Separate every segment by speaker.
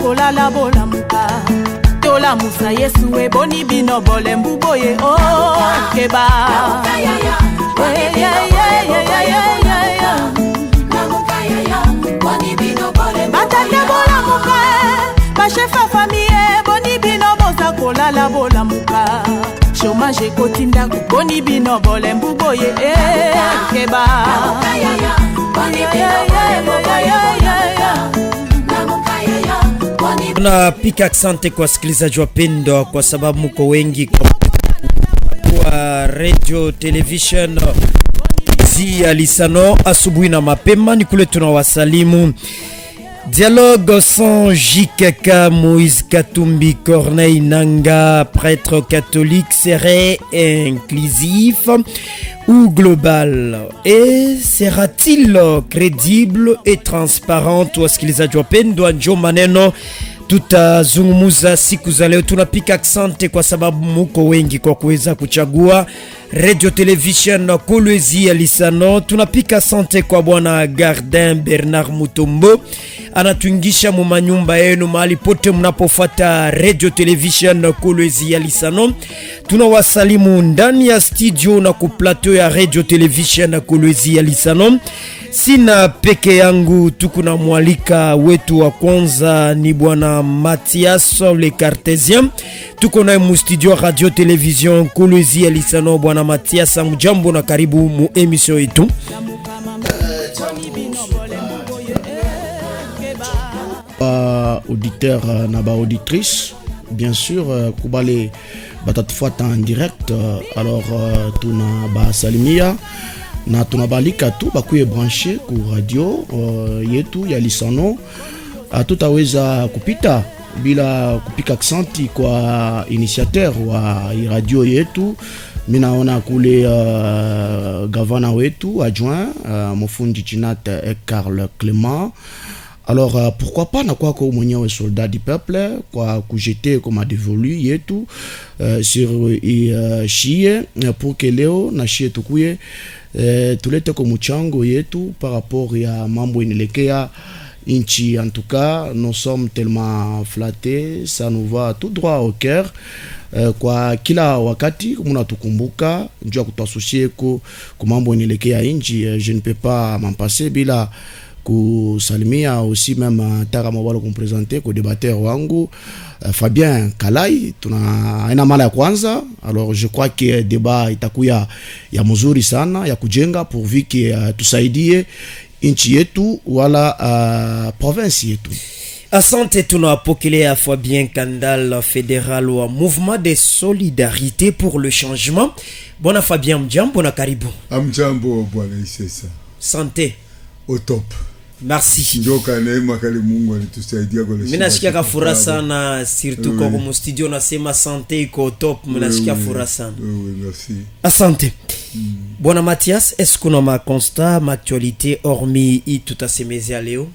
Speaker 1: kolala bola muka tola musa yesu e boni bino bole mbuboye oh keba batate bola muka bachefa famille boni bino boza kolala bola muka chômage kotinda boni bino bole mbuboye keba
Speaker 2: Tunapika asante kwa wasikilizaji wapendwa kwa sababu mko wengi kwa radio television Zia Lisano asubuhi na mapema ni kule tunawasalimu. Dialogue sans JKK Moïse Katumbi Corneille Nanga, prêtre catholique, serait inclusif ou global? Et sera-t-il crédible et transparent? Wasikilizaji wapendwa, njo maneno tutazungumuza siku za leo. Tunapika asante kwa sababu muko wengi kwa kuweza kuchagua radio television Kolwezi ya Lisano. Tunapika asante kwa bwana Gardin Bernard Mutombo, anatuingisha mu nyumba yenu mahali pote mnapofuata radio television Kolwezi ya Lisano. Tunawasalimu ndani ya studio na ku plateau ya radio television Kolwezi ya Lisano. Sina peke yangu, tukuna mwalika wetu wa kwanza ni bwana Mathias le Cartésien. Tuko na mu studio radio television Kolwezi ya Lisano. Bwana Mathias, mjambo na karibu mu emission yetu.
Speaker 3: Auditeur na ba auditrice, bien sûr kubale batatufuata en direct, alors tuna ba salimia na tunabalika tu bakuye branché ku radio yetu ya Lisano. Tutaweza kupita bila kupika aksanti kwa initiateur wa radio yetu. Minaona kule gavana wetu adjoint Mofundi Chinat Carl Clément. Alors pourquoi pas na kwa ko mwenyewe soldat du peuple kwa kujete comme dévolu yetu sur chie pour que leo na chie tukuye tulete ko mchango yetu par rapport ya mambo inelekea inchi. En tout cas, nous sommes tellement flattés, ça nous va tout droit au cœur. Kwa kila wakati mnatukumbuka njoo kutuassocier ko mambo inelekea inchi, je ne peux pas m'en passer bila kusalimia aussi même Tara Mobalo kumpresenter ko débatteur wangu Fabien Kalai. Tuna ina mala ya kwanza, alors je crois que débat itakuya ya mzuri sana ya kujenga pourvu que tusaidie inchi yetu wala province yetu.
Speaker 2: Asante, tunapokelea Fabien Kandal, fédéral wa mouvement de solidarité pour le changement. Bona Fabien, mjambo na karibu.
Speaker 4: Amjambo bwana Isesa.
Speaker 2: Santé
Speaker 4: au top.
Speaker 2: Merci.
Speaker 4: Njoka neema kali Mungu alitusaidia kwa leo.
Speaker 2: Mimi nasikia kafura sana surtout kwa mu studio nasema santé iko top, mimi nasikia fura sana.
Speaker 4: Oui, merci.
Speaker 2: Asante. Bwana Mathias, est-ce qu'on a ma constat, ma actualité hormis tout à ces médias Léo?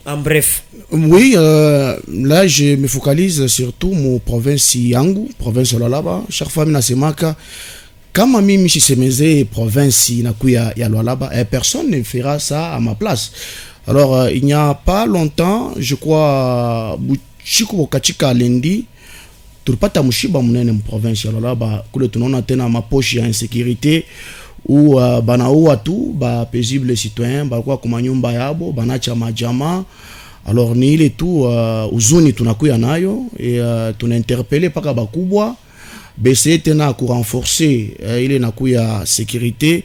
Speaker 2: En bref.
Speaker 3: Oui, là je me focalise surtout mon province yangu, province Lualaba. Chaque fois mina semaka kama mimi shisemeze province inakuya ya Lualaba, personne ne fera ça à ma place. Alors il n'y a pas longtemps, je crois buchiku bokachika lendi tulipata mushiba munene mu province ya Lualaba kule tunaona tena maposhi ya insécurité ou banaua tu ba paisible citoyen balikuwa kwa nyumba yabo banacha majama. Alors ni ile tu uzuni tunakuya nayo et tunainterpeller paka bakubwa bese tena ku renforcer ile nakuya sécurité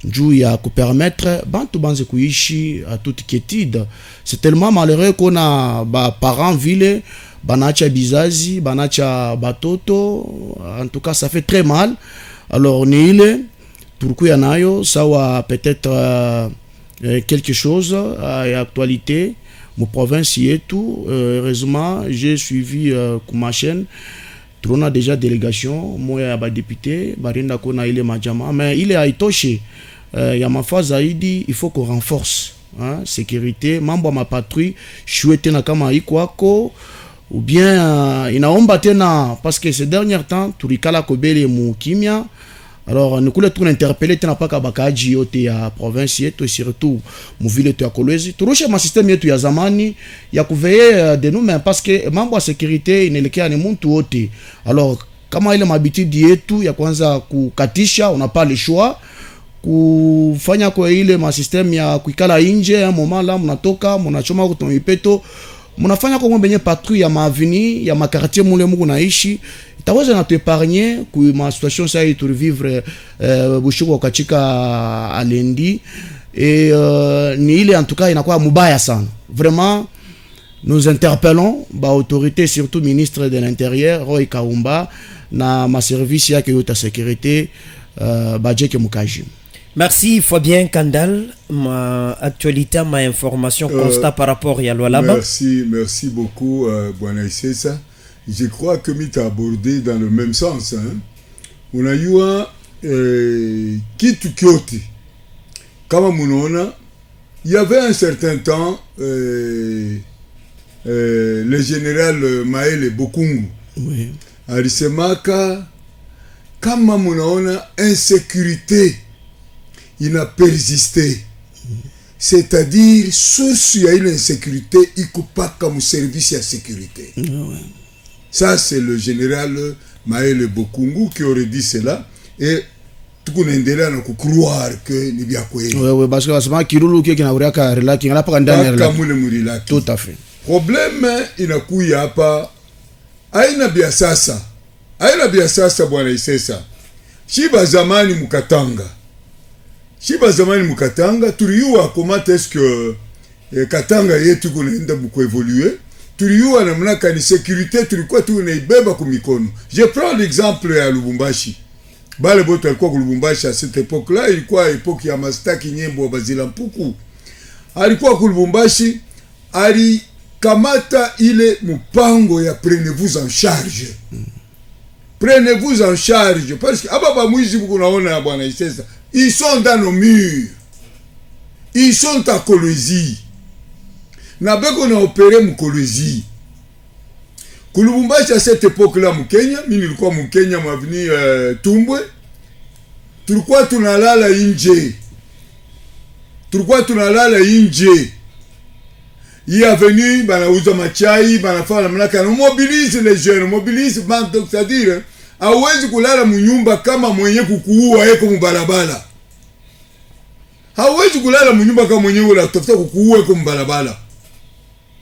Speaker 3: juu ya ku permettre bantu banze kuishi à toute quiétude. C'est tellement malheureux qu'on a ba parents ville banacha bizazi banacha batoto, en tout cas ça fait très mal. Alors ni ile turkuya nayo sawa peut-être quelque chose à actualité mon province yetu. Heureusement j'ai suivi ma chaîne, on a déjà délégation moya ba député barinda kona ile majama, mais ile haitoshe ya mafa zaidi, il faut qu'on renforce sécurité mambo ma patrouille chouette na kama iko wako ou bien inaomba tena parce que ces derniers temps tulikala kobele mu kimia. Alors nous voulons tout interpeller tena paka bakaji yote ya province yetu, surtout mu ville yetu ya Kolwezi turushe ma système yetu ya zamani ya kuveiller de nous même, parce que mambo ya sécurité inaelekea ni mtu wote. Alors kama ile mabitidi yetu ya kwanza kukatisha, on n'a pas le choix kufanya kwa ile ma système ya kuikala nje momala mnatoka mnachoma kutomipeto mnafanya kwa mbenye patrouille ya maavini ya makartier mule mungu naishi, itaweza na tuepargner ku ma situation ça y vivre bushuko katika alendi et ni ile en tout cas inakuwa mubaya sana. Vraiment nous interpellons ba autorité, surtout ministre de l'intérieur Roy Kaumba na ma service yake yote sécurité Badjeke Mukaji.
Speaker 2: Merci Fabien Kandal, ma actualité, ma information, constat par rapport à Lualaba.
Speaker 4: Merci beaucoup, Bwana Isesa. Je crois que tu as abordé dans le même sens. Hein. On a eu un Kitu Kyoto. Comme Munona, il y avait un certain temps le général Maël Bokungu.
Speaker 3: Oui.
Speaker 4: Arisemaka, kama munaona insécurité il a persisté, c'est-à-dire source ya ile insécurité iko paka mu service ya sécurité. Ça c'est le général Maël Bokungu qui aurait dit cela, et tukunendelea na croire que ni bia kweli.
Speaker 3: Oui, parce que basema kirulu kile kinauriaka relaki ngala paka ndani ya relaki.
Speaker 4: Kama mule
Speaker 3: Tout à fait.
Speaker 4: Problème inakuya hapa aina bia sasa. Aina bia sasa Bwana Isesa. Shiba zamani mukatanga tuliyua comment est-ce que Katanga yetu kunaenda kuevoluer, tuliyua namna kani sécurité tulikuwa tunaibeba kwa mikono. Je prends l'exemple ya Lubumbashi. Bale boto alikuwa ku Lubumbashi à cette époque-là, ilikuwa époque ya Mastaki Nyembo Bazila Mpuku. Alikuwa ku Lubumbashi, ali kamata ile mpango ya prenez-vous en charge. Prenez-vous en charge, parce que ababa mwizi kunaona Bwana Isesa, ils sont dans nos murs, ils sont à Kolwezi, na beko na opéré mu Kolwezi. Kulubumbashi à cette époque-là mu Kenya, mimi nilikuwa mu Kenya mavini Tumbwe, tulikuwa tunalala nje. Il est venu, banauza machai, banafanya mnaka, on mobilise les jeunes, mobilise, c'est-à-dire hawezi kulala munyumba kama mwenye kukuua eko mubalabala. Hawezi kulala munyumba kama mwenye unatafuta kukuua eko mubalabala.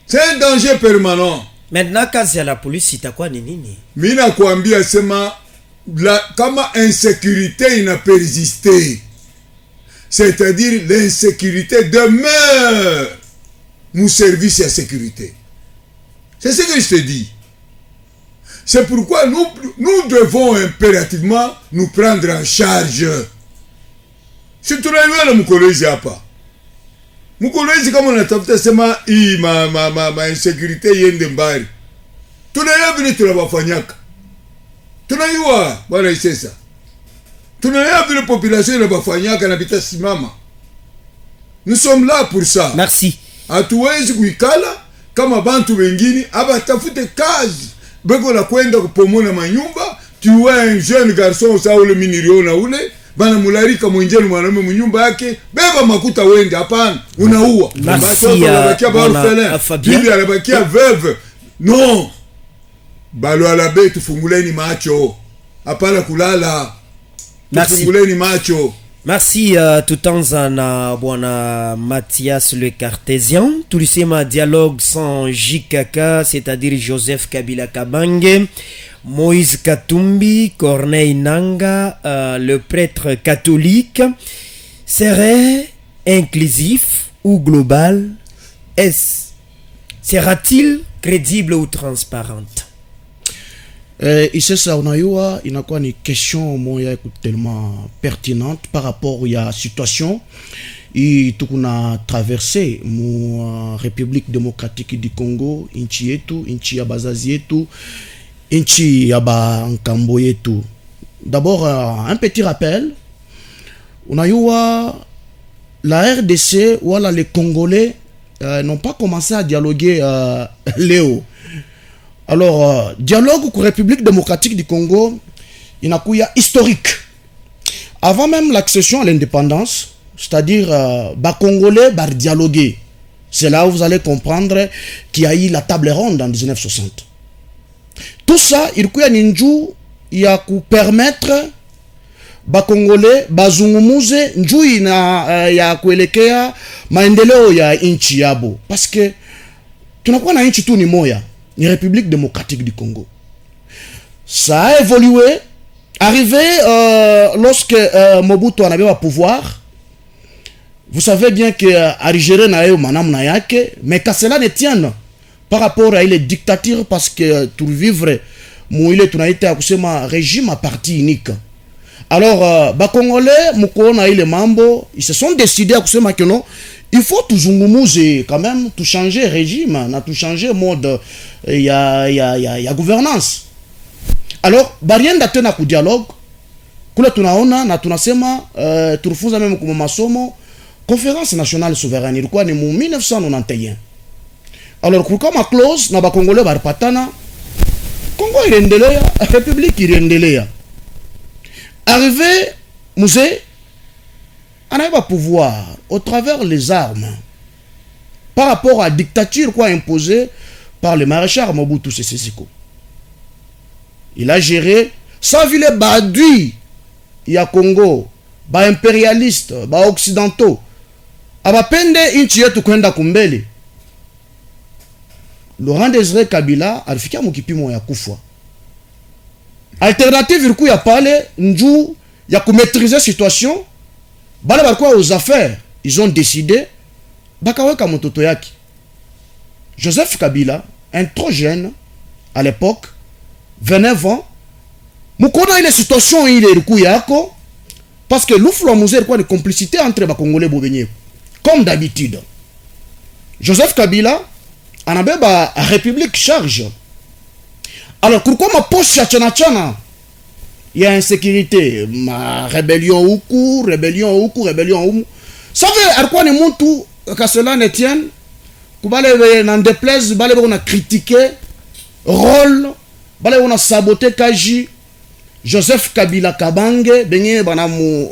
Speaker 4: C'est un danger permanent.
Speaker 2: Maintenant kazi ya la police itakuwa ni nini?
Speaker 4: Mimi nakwambia sema kama insécurité ina persister. C'est-à-dire l'insécurité demeure mon service à sécurité. C'est ce que je te dis. C'est pourquoi nous devons impérativement nous prendre en charge. Si tu n'as pas Mukolwezi hapa. Mukolwezi kama unatafuta sema hii ma insécurité yende mbali. Tunaelewa vile tunabafanyaka. Tunaiwa Bwana Isesa. Tunaelewa vile population inabafanyaka na bitasimama. Nous sommes là pour ça.
Speaker 2: Merci.
Speaker 4: Hatuwezi kuikala kama bantu wengine abatafute kazi. Beko na kwenda kupomona manyumba, tu vois un jeune garçon sa ule miniriona ule, bana mularika mwenjeni mwanamume mnyumba yake, beba makuta wende, hapana, unaua.
Speaker 2: Merci
Speaker 4: Bibi anabakia veuve. Non. Balo alabe tufunguleni macho. Hapana kulala. Tufunguleni macho.
Speaker 2: Merci Tutanzana Bwana Mathias le Cartésien. Tulisema dialogue sans JKK, c'est-à-dire Joseph Kabila Kabange, Moïse Katumbi, Corneille Nanga, le prêtre catholique, serait inclusif ou global? Sera-t-il crédible ou transparente?
Speaker 3: Isesa unayua inakuwa ni question moya tellement pertinente par rapport ya situation hii tukuna traverser mu République démocratique du Congo, inchi yetu, inchi ya bazazi yetu, inchi ya ba nkambo yetu. D'abord un petit rappel, unayua la RDC wala les Congolais n'ont pas commencé à dialoguer Léo. Alors, dialogue pour République démocratique du Congo, inakuya historique. Avant même l'accession à l'indépendance, c'est-à-dire Congolais dialoguer. C'est là où vous allez comprendre qu'il y a eu la table ronde en 1960. Tout ça, il y a pu permettre Congolais bazungumuze njui na ya kuelekea maendeleo ya nchi yabo, parce que tunakuwa na nchi tu ni moya, ni République démocratique du Congo. Ça a évolué, arrivé lorsque Mobutu en avait au pouvoir. Vous savez bien que Algérie n'a eu manam na yake, mais qu'à cela ne tienne par rapport à les dictatures, parce que tout vivre mouile tunaite à kusema régime à parti unique. Alors Congolais mukona ile mambo, ils se sont décidés à kusema que non, il faut tuzungumuze quand même, tout changer régime, na tout changer mode ya gouvernance. Alors barienda tena ku dialogue kule tunaona na tunasema turufunza meme kuma masomo conférence nationale souveraine ilikuwa ni mu 1991. Alors kulikuwa ma clause na Congolais baripatana, Congo irendelea, République irendelea. Arrivé Musée, on avait pouvoir au travers les armes par rapport à la dictature quoi imposée par le maréchal Mobutu Sese Seko. Il a géré sans vile badui ya Congo, ba impérialiste, ba occidentaux, abapende inchi yetu kwenda kumbele. Laurent Désiré Kabila alifika mukipimo ya kufa. Alternative ilikuwa ya pale njuu ya kumaîtriser situation. Bale balikuwa aux affaires, ils ont décidé bakaweka mtoto yake Joseph Kabila, un trop jeune à l'époque, 29 ans. Mukona ile situation ile ilikuwa yako parce que l'ouflo musée ilikuwa ni complicité entre Congolais bobenye comme d'habitude. Joseph Kabila anabeba République charge. Alors pourquoi ma poche chana il y a insécurité, ma rébellion huku, rébellion humu. Ça veut alikuwa ni mtu ka cela ne tienne kubale n'en déplaise, bale on a critiqué rôle, bale on a saboté Kaji Joseph Kabila Kabange benye bana mu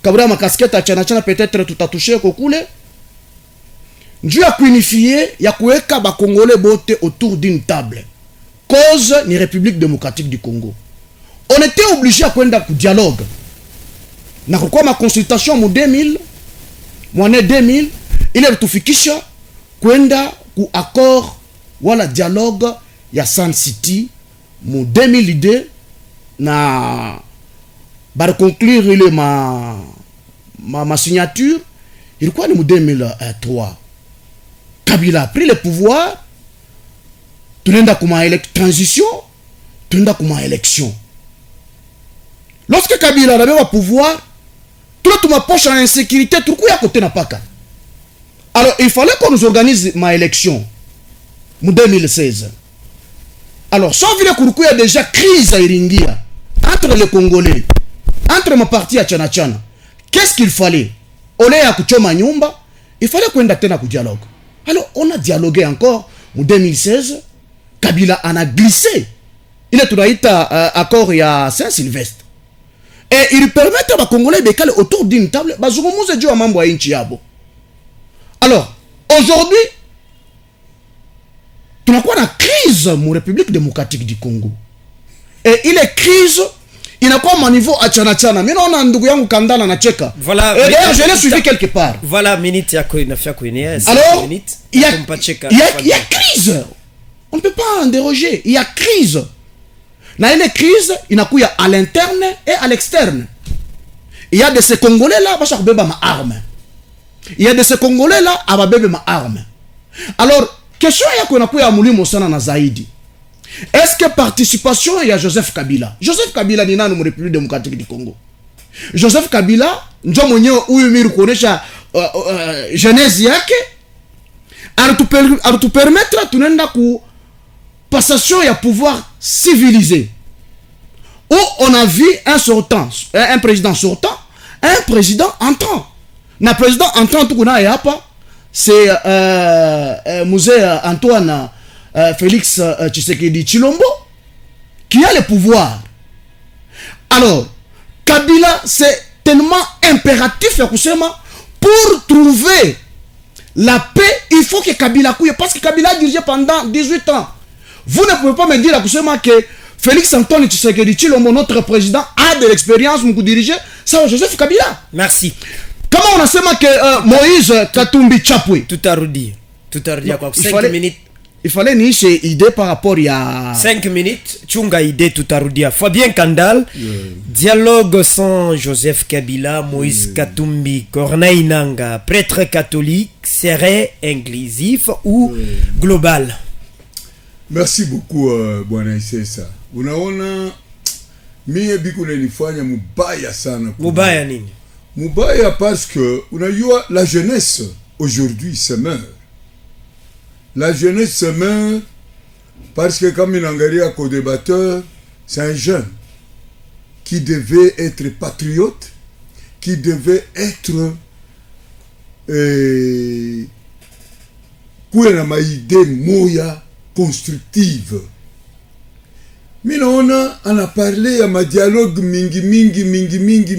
Speaker 3: kabura ma casquette chana peut-être tout a touché kokule. Dieu a unifié ya kuweka ba Congolais bote autour d'une table. Cause ni République démocratique du Congo. On était obligé à kwenda ku dialogue. Na kwa ma consultation mu 2000, mwene 2000, ile tufikisha kwenda ku accord wala dialogue ya Sun City mu 2002 na bar conclure ile ma signature ilikuwa ni mu 2003. Kabila a pris le pouvoir. Tunenda kuma transition, tunenda kuma élection. Lorsque Kabila avait le pouvoir, tout le monde poche en insécurité, tout le monde côté n'a pas qu'à. Alors il fallait qu'on nous organise ma élection en 2016. Alors sans vile kuruku ya déjà crise à Iringia entre les Congolais, entre ma partie à Tchana Tchana. Qu'est-ce qu'il fallait? Ole ya kuchoma nyumba, il fallait qu'on ait un dialogue. Alors on a dialogué encore en 2016. Kabila en a glissé. Il est tout accord il y a Saint-Sylvestre. Et il permet à Congolais de caler autour d'une table. Alors, aujourd'hui, tu n'as quoi la crise, mon République démocratique du Congo. Et il est crise, il n'a quoi mon niveau à Tchana Tchana. Mais non, on a un dougouyang Kandala na Tcheka.
Speaker 2: Voilà.
Speaker 3: Et d'ailleurs, je l'ai suivi quelque part.
Speaker 2: Voilà, minute ya ko inafia ko ine.
Speaker 3: Alors, il y a crise. On ne peut pas en déroger. Il y a crise. Dans une crise, il y a à l'interne et à l'externe. Il y a de ces Congolais-là, qui ont ma arme. Il y a de ces Congolais-là, qui ont ma arme. Alors, question est qu'on a mouli Moussana na Zaidi. Est-ce que participation il y a Joseph Kabila? Joseph Kabila n'est pas dans la République démocratique du Congo. Joseph Kabila, nous avons konesha jeunesse yake, à tout permettre de nenda ku passation et pouvoir civilisé. Où on a vu un sortant, un président sortant, un président entrant. Le président entrant, tout qu'on a c'est Musée Antoine Félix Tshisekedi Tshilombo qui a le pouvoir. Alors, Kabila c'est tellement impératif ya kusema pour trouver la paix il faut que Kabila couille parce que Kabila a dirigé pendant 18 ans. Vous ne pouvez pas me dire à kusema que Félix Antoine Tshisekedi Tshilombo notre président a de l'expérience pour diriger ça Joseph Kabila.
Speaker 2: Merci.
Speaker 3: Kama unasema que Moïse Katumbi Chapwe
Speaker 2: Tutarudi kwa 5 minutes.
Speaker 3: Il fallait niishe idée par rapport ya
Speaker 2: 5 minutes chunga idée tutarudia. Fabien Kandal, dialogue sans Joseph Kabila, Moïse Katumbi, Corneille Nangaa, prêtre catholique serait inclusif ou global?
Speaker 4: Merci beaucoup bwana Isesa. Unaona mie biku nilifanya mubaya sana.
Speaker 2: Mubaya nini?
Speaker 4: Mubaya parce que unajua la jeunesse aujourd'hui se meurt. La jeunesse se meurt parce que comme Inangaria co-débatteur, c'est un jeune qui devait être patriote, qui devait être kuena maide moya constructive. Minaona ana parlé à ma dialogue mingi.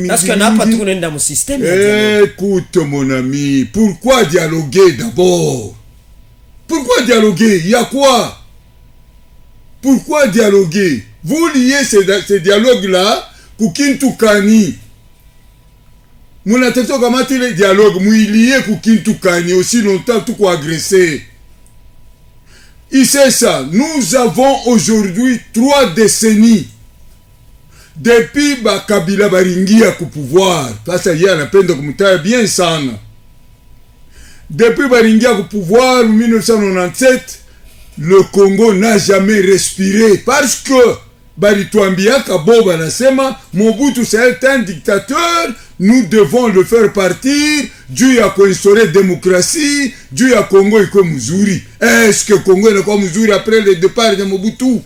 Speaker 2: Parce qu'on n'a pas tourné dans mon système.
Speaker 4: Écoute mon ami, pourquoi dialoguer d'abord? Pourquoi dialoguer? Il y a quoi? Pourquoi dialoguer? Vous liez ces dialogues-là, Kukintu Kani. Mon attention, comment tu les dialogues? Mouilié Kukintu Kani, aussi longtemps tout quoi agresser. Il sait ça. Nous avons aujourd'hui 3 décennies. Depuis Kabila Baringia au pouvoir. Ça y est, on a peine de bien sana. Depuis Baringia au pouvoir en 1997, le Congo n'a jamais respiré parce que Baritouambia Kaboba Nasema, Mobutu c'est un dictateur, nous devons le faire partir, Dieu a instauré la démocratie, Dieu a Congo et comme Missouri. Est-ce que Congo est comme Missouri après le départ de Mobutu?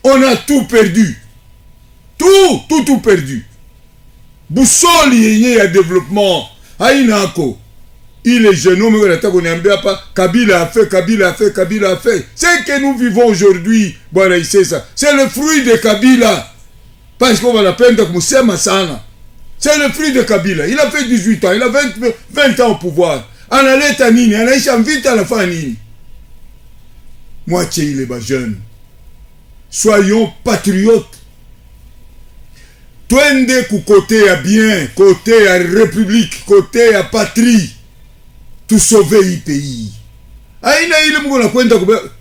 Speaker 4: On a tout perdu. Tout perdu. Boussole y a développement. Aïnako. Il est jeune homme, Kabila a fait. C'est que nous vivons aujourd'hui, c'est le fruit de Kabila. Parce qu'on va la peine de Moussema Sana. C'est le fruit de Kabila. Il a fait 18 ans, il a 20 ans au pouvoir. En allait à Nini, en allait vite à la fin Nini. Moitié il est bas jeune. Soyons patriotes. Twende ku côté à bien, côté à république, côté à patrie. Tout sauver le pays. Aïna il est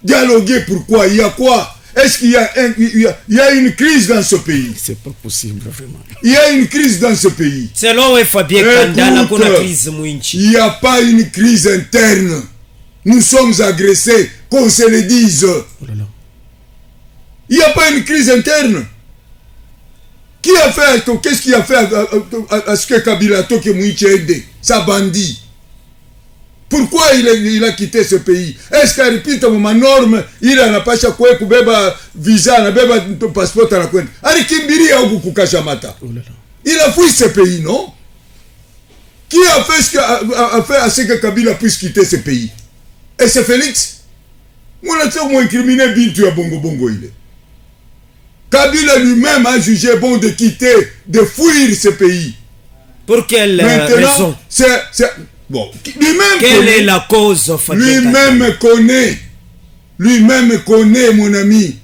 Speaker 4: dialoguer pourquoi? Il y a quoi? Est-ce qu'il y a une crise dans ce pays?
Speaker 3: C'est pas possible vraiment.
Speaker 4: Il y a une crise dans ce pays.
Speaker 2: Selon Fabien Kandal,
Speaker 4: il n'y a pas une crise interne. Nous sommes agressés, qu'on se le dise. Il n'y a pas une crise interne. Qui a fait, qu'est-ce qui a fait à ce que Kabila toque Mouiche aide? Ça bandit. Pourquoi il a quitté ce pays? Est-ce qu'il répète ma norme? Il a pas chaque fois kubeba visa, na beba passeport à la kwenda. Ali kimbiri au kukashamata. Il a fui ce pays, non? Qui a fait à ce que Kabila puisse quitter ce pays? Et c'est Félix. Mon action m'a incriminé Bintu à Bongo il est. Kabila lui-même a jugé bon de quitter, de fuir ce pays.
Speaker 2: Pour quelle raison?
Speaker 4: Bon, lui-même
Speaker 2: quelle est la cause?
Speaker 4: Lui-même connaît, mon ami.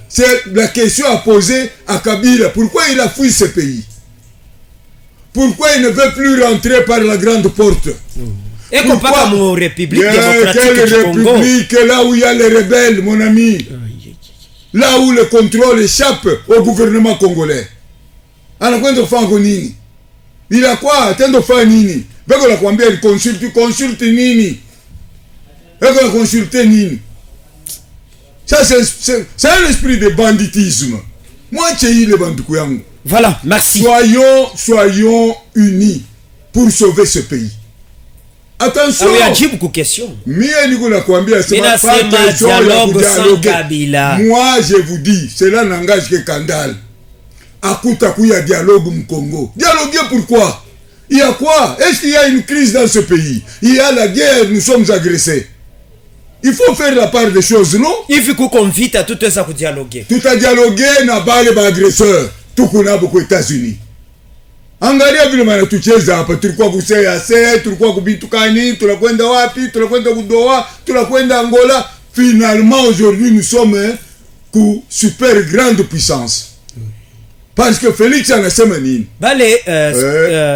Speaker 4: C'est la question à poser à Kabila. Pourquoi il a fui ce pays? Pourquoi il ne veut plus rentrer par la grande porte?
Speaker 2: Et qu'on parle comme République démocratique du Congo.
Speaker 4: République, là où il y a les rebelles, mon ami. Là où le contrôle échappe au gouvernement congolais. Il a quoi? Attends faire nini? Beko la kwambia il consulte nini? Beko la consulter nini? Ça c'est un esprit de banditisme. Moi tchei le bandiku yangu.
Speaker 2: Voilà, merci.
Speaker 4: Soyons unis pour sauver ce pays. Attention.
Speaker 2: Il y a beaucoup de questions.
Speaker 4: Mie niko la kwambia c'est pas
Speaker 2: dialogue sans Kabila.
Speaker 4: Moi je vous dis, cela n'engage que Kandal. Akuta kuya dialogue mu Congo. Dialoguer pourquoi? Il y a quoi? Est-ce qu'il y a une crise dans ce pays? Il y a la guerre, nous sommes agressés. Il faut faire la part des choses, non?
Speaker 2: Il faut qu'on invite à tout ça pour dialoguer.
Speaker 4: Tout à dialoguer, n'a pas les agresseurs. Tout qu'on a beaucoup aux États-Unis. Angalia vile wanatucheza hapa, tulikuwa kusea se, tulikuwa kubitukani, tunakwenda wapi, tunakwenda kudoa, tunakwenda Angola. Finalement aujourd'hui nous sommes ku super grande puissance. Parce que Félix anasema nini?
Speaker 2: Bale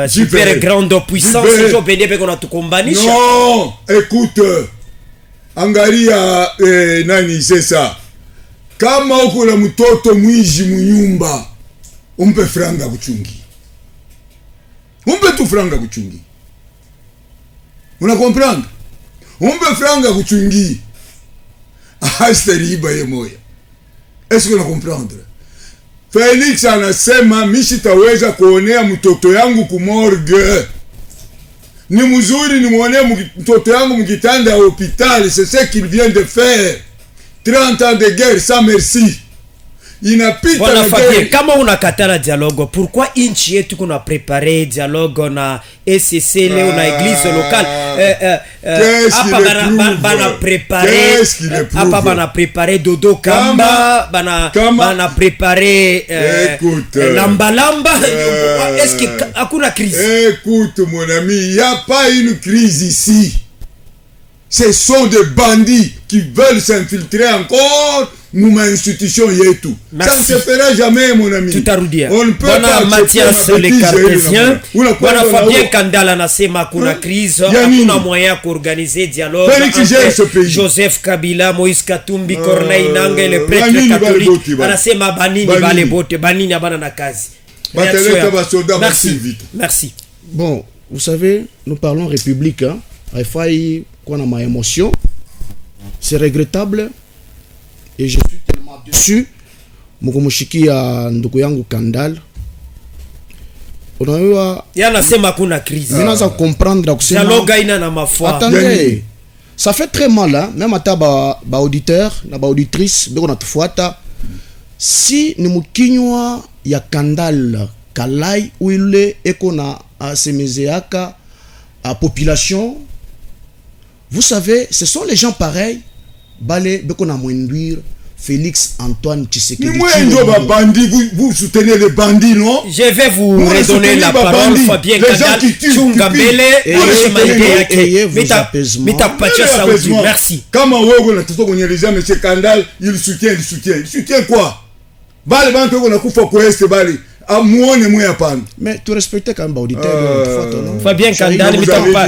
Speaker 2: super grande puissance jo bende pe kona tukombanisha.
Speaker 4: Non, écoute. Angalia nani sasa? Kama uko na mtoto mwizi munyumba, umpe franga kuchungi. Umpe tu franga kuchungi. Una comprendre? Umpe franga kuchungi. Asteriba ye moya. Est-ce que una comprendre? Felix anasema mishi taweza kuonea mtoto yangu kumorgue. Ni mzuri ni muonea mtoto yangu mkitanda ya hospitali, c'est ce qu'il vient de faire. 30 ans de guerre sans merci. Inapita
Speaker 2: Bwana Fabien, kama unakatala dialogue, pourquoi inchi yetu kuna prepare dialogue na ECC leo na église locale? Hapa bana prepare, hapa bana prepare Dodo Kamba, bana prepare lamba. Est-ce que hakuna crise?
Speaker 4: Écoute mon ami, il y a pas une crise ici. Ce sont des bandits qui veulent s'infiltrer encore nous institution yetu. Ça ne se fera jamais mon ami.
Speaker 2: Tout arudia.
Speaker 4: On ne peut
Speaker 2: pas Mathias le cartésien. Bwana Fabien Kandala nasema kuna crise, hakuna moyen kuorganiser dialogue entre Joseph Kabila, Moïse Katumbi, Corneille Nangaa le prêtre catholique. Anasema banini bale bote, banini abana na kazi. Merci.
Speaker 3: Bon, vous savez, nous parlons république, hein. Il faut qu'on a ma émotion. C'est regrettable. Et je suis tellement déçu. Mukomushiki ya ndugu yangu Kandal. Unajua
Speaker 2: yana sema kuna crise.
Speaker 3: Ninaanza comprendre kusema
Speaker 2: dialogue ina na mafua.
Speaker 3: Attendez. Ça fait très mal là, même ata ba auditeur na ba auditrice beko natufuata. Si ni mukinywa ya Kandal Kalai uile eko na asemezeaka a population. Vous savez, ce sont les gens pareils. Balé, beko na mwenduire Félix Antoine Tshisekedi.
Speaker 4: Vous soutenez les bandits, non?
Speaker 2: Je vais vous redonner la parole, Fabien Kandal. Merci.
Speaker 4: Comment M. Kandal, il soutient. Il soutient quoi? Bale bantu kuna kufa kwa este bale. Amuone mwe hapana.
Speaker 3: Mais tu respectes quand même auditeur.
Speaker 2: Fabien Kandal,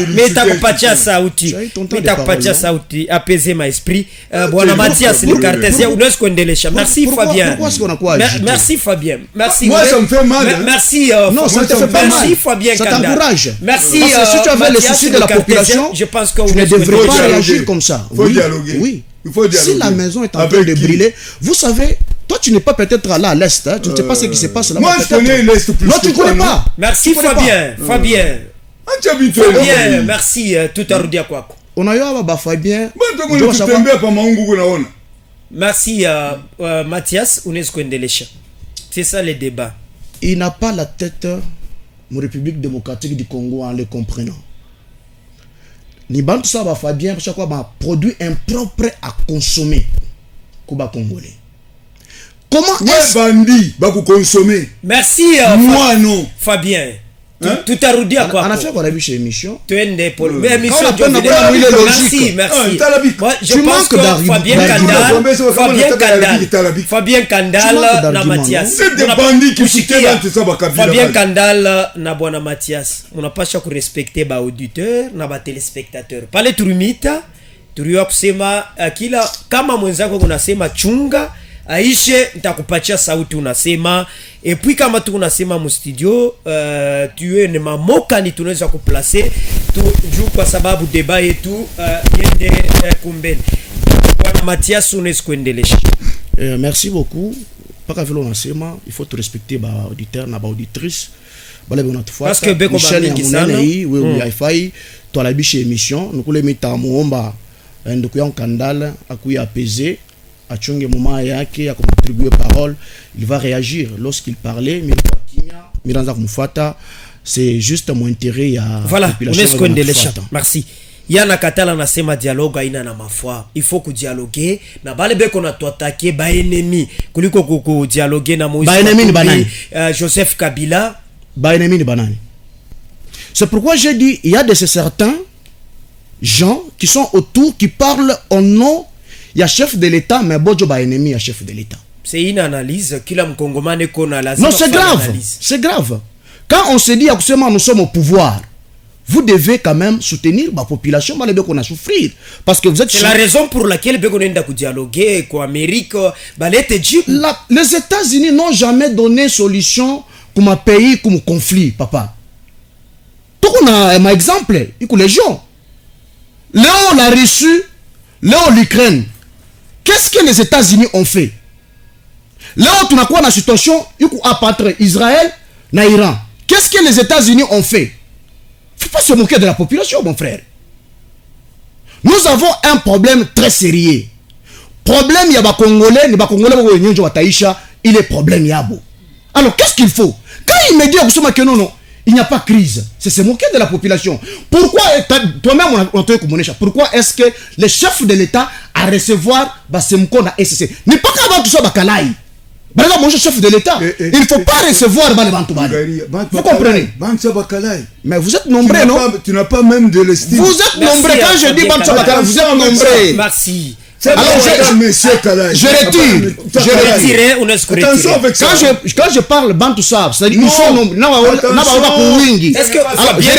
Speaker 2: mitakupatia sauti. Mitakupatia sauti, apaiser ma esprit. Bwana Mathias le cartésien, unaweza kuendelesha. Merci Fabien. Merci Fabien. Merci.
Speaker 4: Moi ça me fait mal.
Speaker 2: Merci.
Speaker 3: Non, ça te fait pas mal.
Speaker 2: Merci Fabien Kandal.
Speaker 3: Ça t'encourage.
Speaker 2: Merci.
Speaker 3: Parce que si tu avais le souci de la population,
Speaker 2: je pense que
Speaker 3: tu ne devrais pas réagir comme ça.
Speaker 4: Faut dialoguer.
Speaker 3: Oui.
Speaker 4: Il faut dialoguer.
Speaker 3: Si la maison est en train de brûler, vous savez, toi tu n'es pas peut-être là à l'est, hein, tu ne sais pas ce qui se passe là.
Speaker 4: Moi je connais l'est plus.
Speaker 3: Non, tu ne connais pas.
Speaker 2: Merci Fabien. Fabien, merci. Tout arudia kwako.
Speaker 3: On a eu à Fabien.
Speaker 2: Merci Mathias, unaweza kuendelesha. C'est ça le débat.
Speaker 3: Il n'a pas la tête de République démocratique du Congo en le comprenant. Ni bantu ça va Fabien parce que ba produit impropre à consommer kuba congolais. Comment
Speaker 4: est-ce bandit ba ku consommer?
Speaker 2: Merci
Speaker 4: moi non
Speaker 2: Fabien. Tout arudia quoi.
Speaker 3: On a fait qu'on a vu chez émission.
Speaker 2: Tuende pour émission. Merci. Je pense que Fabien Kandal na Mathias.
Speaker 4: C'est des bandits qui soutiennent ça ba Kabila.
Speaker 2: Fabien Kandal na bwana Mathias. Unapasha ku respecter ba auditeur na ba téléspectateur. Pale turumita turiwa kusema kila kama mwenzako unasema chunga Aishe nitakupatia sauti unasema et puis kama tu unasema mu studio tu es ne mamoka ni tunaweza kuplacer tu juu kwa sababu deba yetu yende kumbele. Bwana Mathias unaweza kuendelesha.
Speaker 3: Merci beaucoup. Paka vile unasema il faut te respecter ba auditeur na ba auditrice. Bale bonatufuata.
Speaker 2: Parce que beko ba mingi sana.
Speaker 3: Oui, haifai to la biche émission nukule mita muomba nduku yangu Kandala akuya apaiser. Achunge moment yake ya contribuer parole, il va réagir lorsqu'il parlait Miranza Mufata, c'est juste mon intérêt ya
Speaker 2: voilà, population de l'échat. Merci. Yana katala nasema dialogue aina na mafua. Il faut que dialoguer na bale beko na tuatake ba ennemi kuliko ku dialoguer na Moïse Katumbi, Joseph Kabila.
Speaker 3: ba ennemi ni banani. C'est pourquoi j'ai dit il y a de ces certains gens qui sont autour qui parlent au nom il y a chef de l'État mais bojo ba ennemi ya chef de l'État.
Speaker 2: C'est une analyse kila mkongomane kona lazima.
Speaker 3: Non, c'est grave. C'est grave. Quand on se dit actuellement nous sommes au pouvoir, vous devez quand même soutenir la population malgré qu'on a souffrir parce que vous êtes.
Speaker 2: C'est la raison pour laquelle on enda ku dialoguer ko Amérique balete jibu.
Speaker 3: Les États-Unis n'ont jamais donné solution comme un pays comme conflit, papa. Tout on a un exemple, il les gens. Léo la Russie, Léo l'Ukraine. Qu'est-ce que les États-Unis ont fait? Léo tu n'as quoi la situation entre Israël et Iran. Qu'est-ce que les États-Unis ont fait? Faut pas se moquer de la population, mon frère. Nous avons un problème très sérieux. Problème, il y a des Congolais, il est problème, yabo. Alors, qu'est-ce qu'il faut? Quand il me dit que non, il n'y a pas de crise, c'est se moquer de la population. Pourquoi, toi-même, on te dit, pourquoi est-ce que les chefs de l'État à recevoir Basemko na SCC n'est pas qu'avant tout ça, Bakalaï? Mon chef de l'État, il ne faut pas recevoir Balebantouban. Vous comprenez? Mais vous êtes nombreux, non?
Speaker 4: Tu n'as pas même de l'estime.
Speaker 3: Vous êtes nombreux. Quand je dis Balebantouban, vous êtes nombreux.
Speaker 2: Merci.
Speaker 3: Alors, je retire.
Speaker 4: Attention avec ça.
Speaker 3: Quand je parle Bantou Sab, c'est-à-dire ils sont nombreux.
Speaker 2: Est-ce que
Speaker 3: je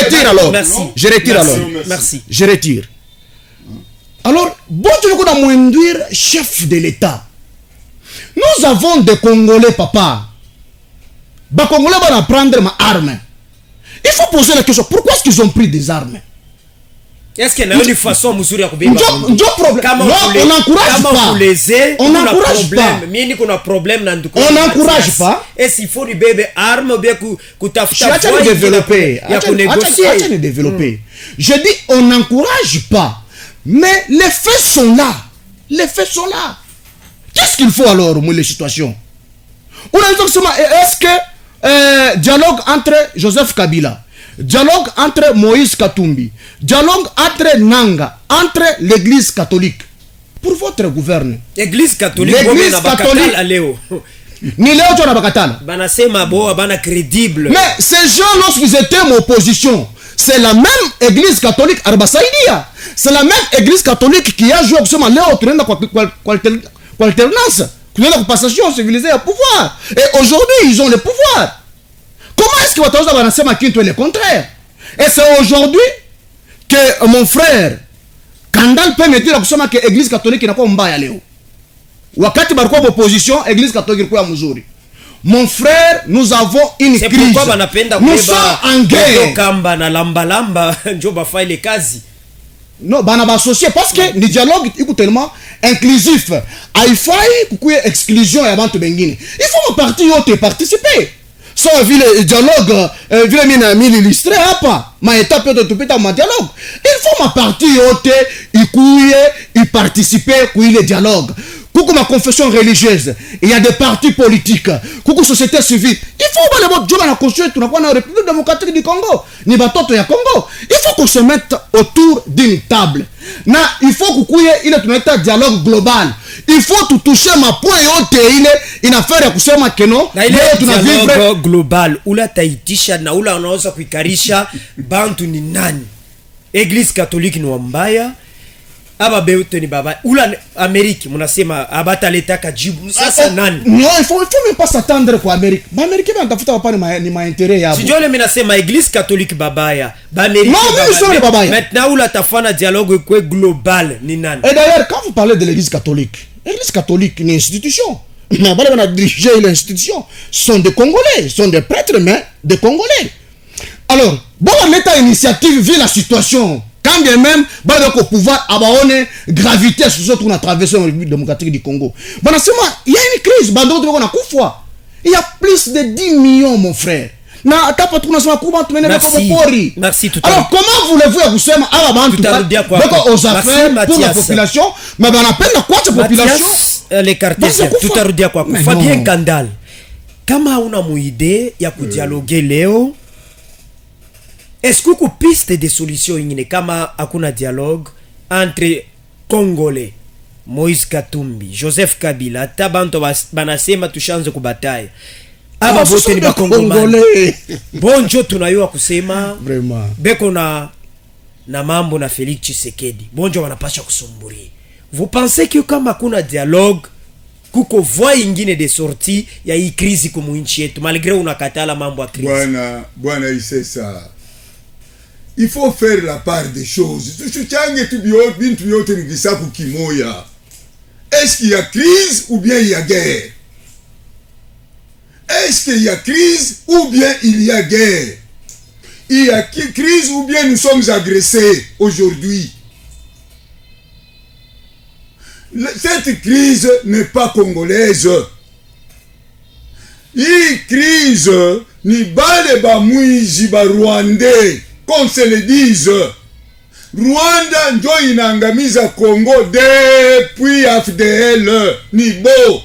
Speaker 3: retire alors.
Speaker 2: Merci.
Speaker 3: Je retire. Alors, bon, tu veux m'induire chef de l'État. Nous avons des Congolais, papa. Les Congolais vont prendre ma arme. Il faut poser la question, pourquoi est-ce qu'ils ont pris des armes?
Speaker 2: Est-ce qu'il y a une façon Moussouria on
Speaker 3: n'encourage pas. On n'encourage pas. On n'encourage pas.
Speaker 2: Et s'il faut du bébé arme, bien que tu
Speaker 3: as développé. Je dis on n'encourage pas. Mais les faits sont là. Les faits sont là. Qu'est-ce qu'il faut alors, les situations? Est-ce que dialogue entre Joseph Kabila, dialogue entre Moïse Katumbi, dialogue entre Nanga, entre l'église catholique, pour votre gouvernement?
Speaker 2: L'église catholique,
Speaker 3: ni Léo Tchonabakatala.
Speaker 2: Crédible.
Speaker 3: Mais ces gens, lorsqu'ils étaient en opposition, c'est la même église catholique Arbasaïdia. C'est la même église catholique qui a joué au Léo alternance, la passation civilisée à pouvoir. Et aujourd'hui, ils ont le pouvoir. Comment est-ce que vous avez le contraire? Et c'est aujourd'hui que mon frère Kandal peut me dire que l'église catholique n'a pas un Léo. Wakati barko opposition, l'église catholique kwa mzuri. Mon frère, nous avons une crise. Nous sommes en guerre.
Speaker 2: Kamba na lamba lamba njo ba fa ile kazi.
Speaker 3: Non, bana ba associé parce que le dialogue est tellement inclusif. Il faut qu'il y ait exclusion et bantu bengine. Il faut partir et participer. Sans le dialogue, vile mine illustré apa. Ma étape de tout petit ma dialogue. Il faut ma partie y participer le dialogue. Coucou ma confession religieuse, il y a des partis politiques, coucou société civile. Il faut que la construire tout la République démocratique du Congo, ni batoto ya Congo. Il faut qu'on se mette autour d'une table. Il faut que il ait un dialogue global. Il faut tout toucher ma point il a affaire à kusema keno.
Speaker 2: Il y a un dialogue global. Ula taitisha na ula unaoza kuikarisha bantu ni nani? Église catholique ni wambaya. Aba beute ni baba ula Amérique munasema abata leta kajibu sasa nani?
Speaker 3: Non, il faut même pas s'attendre kwa Amérique. Ba Amérique ba tafuta hapa ni ma intérêt yabo.
Speaker 2: Si jole minasema église catholique babaya. Ba Amérique.
Speaker 3: Non, babaya.
Speaker 2: Maintenant ula tafana dialogue quoi global ni nani?
Speaker 3: Et d'ailleurs quand vous parlez de l'église catholique est une institution. Mais on a dirigé l'institution. Ce sont des Congolais, ce sont des prêtres mais des Congolais. Alors, bon l'état initiative vit la situation. Quand bien même, au pouvoir, gravité sur ce qu'on a traversé dans le République démocratique du Congo. Il y a une crise. Il y a plus de 10 millions, mon frère.
Speaker 2: Merci tout
Speaker 3: alors, comment voulez-vous aux affaires pour la population? Mais on appelle quoi cette population?
Speaker 2: Les cartésiens. Tout à dire quoi? Fabien Kandal. Kama una muide ya kudialoguer leo? Est-ce que vous piste des solutions ingine kama hakuna dialogue entre Congolais, Moïse Katumbi, Joseph Kabila, tabanto banasema tushanze kubataya. aba
Speaker 3: Ce sont
Speaker 2: bote ni
Speaker 3: des
Speaker 2: bakongomani
Speaker 3: Congolais.
Speaker 2: bonjo tunayua kusema
Speaker 3: Vraiment.
Speaker 2: beko na mambo na Félix Tshisekedi bonjo wanapasha kusumburi. Vous pensez que kama kuna dialogue kuko voie ingine de sortie ya hii crise kumu nchi yetu malgré unakatala mambo ya crise?
Speaker 4: Bwana c'est ça. Il faut faire la part des choses. Tuchange tu bintu yote ni kisaku kimoya. Est-ce qu'il y a crise ou bien il y a guerre? Est-ce qu'il y a crise ou bien il y a guerre? Il y a crise ou bien nous sommes agressés aujourd'hui? Cette crise n'est pas congolaise. Hii crise ni bale ba mwizi ba Rwandais, qu'on se le dise. Rwanda njo inaangamiza Congo depuis AFDL ni bo.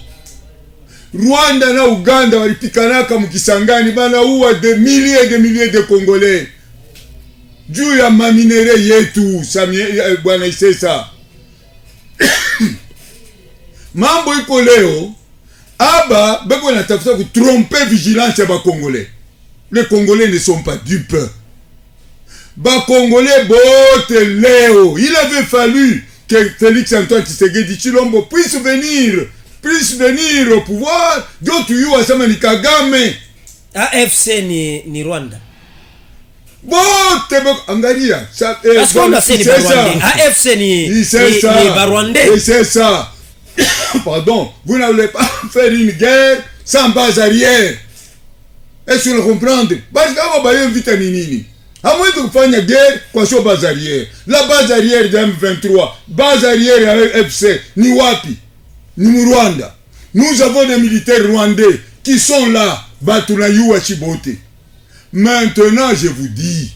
Speaker 4: Rwanda na Uganda walipikanaka mkisangani bana uwa de milliers de Congolais. Juu ya maminere yetu bwana Isesa. Mambo iko leo aba beko natafuta kutromper vigilance ya ba Congolais. Les Congolais ne sont pas dupes. Ba Congolais bote leo, il avait fallu que Félix Antoine Tshisekedi Tshilombo puisse venir au pouvoir. D'autres yu asema ni Kagame.
Speaker 2: AFC ni Rwanda.
Speaker 4: Bote angalia ça
Speaker 2: parce qu'on a c'est Rwanda. AFC ni Rwanda.
Speaker 4: Et c'est ça. Pardon, vous n'allez pas faire une guerre sans base arrière. Est-ce que vous comprenez? Parce que vous avez vitamine nini. À moins de faire une guerre, quoi sur base arrière. La base arrière de M23, base arrière avec FC, ni wapi, ni Rwanda. Nous avons des militaires rwandais qui sont là, Batunayu à Chibote. Maintenant, je vous dis,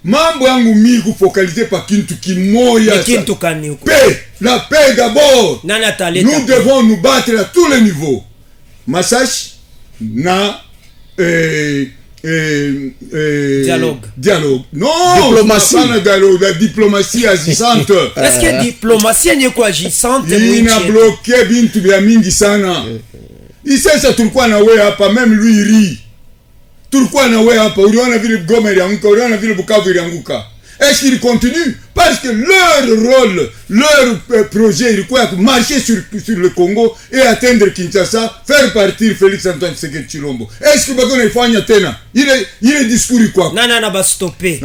Speaker 4: mambo yangu miku focalisé par kintu kimoya.
Speaker 2: Kintu kani huko.
Speaker 4: Paix, la paix d'abord. Nous devons nous battre à tous les niveaux. Massage na dialogue. Non, diplomatie. La diplomatie agissante.
Speaker 2: Est-ce que diplomatie n'est quoi agissante?
Speaker 4: Il a bloqué bintu bya mingi sana. Il sait ça tulikuwa na wewe hapa, même lui il rit. Tulikuwa na wewe hapa, uliona vile Goma ilianguka, uliona vile Bukavu ilianguka. Est-ce qu'il continue? Parce que leur rôle, leur projet, il faut marcher sur le Congo et atteindre Kinshasa, faire partir Félix Antoine Tshisekedi Tshilombo. Est-ce que Bagon est fanya tena? Il est discours quoi?
Speaker 2: Non, va stopper.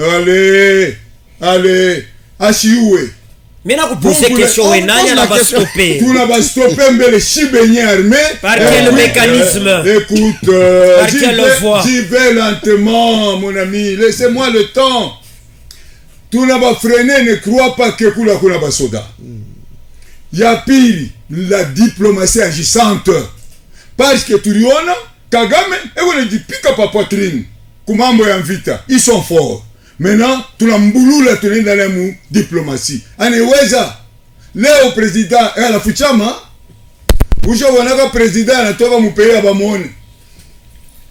Speaker 4: Allez, ashiwe.
Speaker 2: Mais na kupose question we nani na va stopper.
Speaker 4: Tu na va stopper mbele chibenye armé.
Speaker 2: Par quel mécanisme?
Speaker 4: Écoute, j'y vais lentement mon ami, laissez-moi le temps. Tu n'as pas freiné, ne crois pas que kula kuna basoda. Ya pili, la diplomatie agissante. Parce que tuliona Kagame, et on a dit pique up à poitrine. Kumambo ya vita, ils sont forts. Maintenant, tunambulula tunaenda na mu diplomatie. Aneweza leo president la fuchama usha wanaka president anatoka mupea bamone.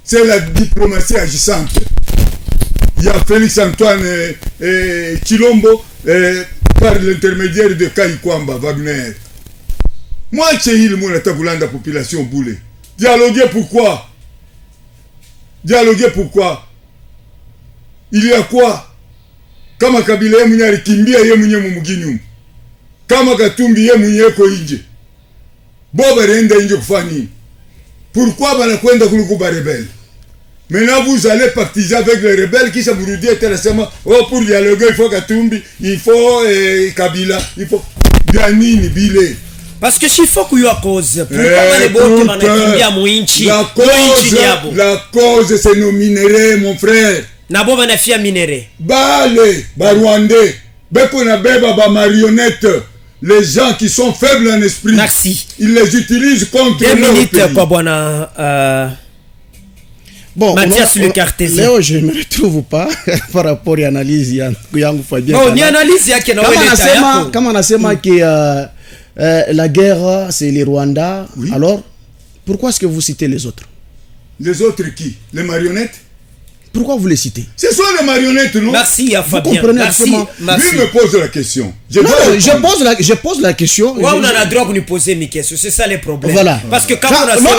Speaker 4: C'est la diplomatie agissante. Il y a Félix Antoine Tshilombo par l'intermédiaire de Kaikwamba Wagner. Moi, Tchehil, mon atabulanda population boule. Dialoguer pourquoi? Il y a quoi? Kama Kabila ye mwenye alikimbia ye mwenye mumugini. Kama Katumbi ye mwenye ko inje. Boba renda inje kufanya nini? Pourquoi banakwenda kulukuba rebelle? Maintenant vous allez partisan avec les rebelles qui se bourrudient intéressant. Oh, pour dialoguer il faut Katumbi, il faut Kabila, il faut Ganini Bile.
Speaker 2: Parce que s'il faut qu'il y ait cause. Pourquoi les bottes manakimbia muinchi?
Speaker 4: La cause c'est nos minéraux mon frère.
Speaker 2: Nabo banafia minéraux.
Speaker 4: Bale, Rwandais, beko na beba ba marionnette. Les gens qui sont faibles en esprit.
Speaker 2: Merci.
Speaker 4: Ils les utilisent contre leur pays.
Speaker 2: 2 minutes quoi bwana
Speaker 3: Bon,
Speaker 2: Mathias le Cartésien.
Speaker 3: Léo, je ne me retrouve pas par rapport à l'analyse yangu Fabien.
Speaker 2: Bon, ni analyse yake na wewe
Speaker 3: yako. Kama anasema que la guerre c'est les Rwandais, oui. Alors pourquoi est-ce que vous citez les autres?
Speaker 4: Les autres qui? Les marionnettes?
Speaker 3: Pourquoi vous les citez?
Speaker 4: Ce sont les marionnettes, non?
Speaker 2: Merci à Fabien.
Speaker 3: comprenez
Speaker 2: Merci.
Speaker 3: absolument.
Speaker 2: Merci.
Speaker 4: Lui me pose la question.
Speaker 3: Non, je pose la question.
Speaker 2: Ouais, on a le droit de nous poser une question. C'est ça les problèmes.
Speaker 3: Voilà.
Speaker 2: Parce que quand
Speaker 3: Ça-
Speaker 2: on a
Speaker 3: non, non,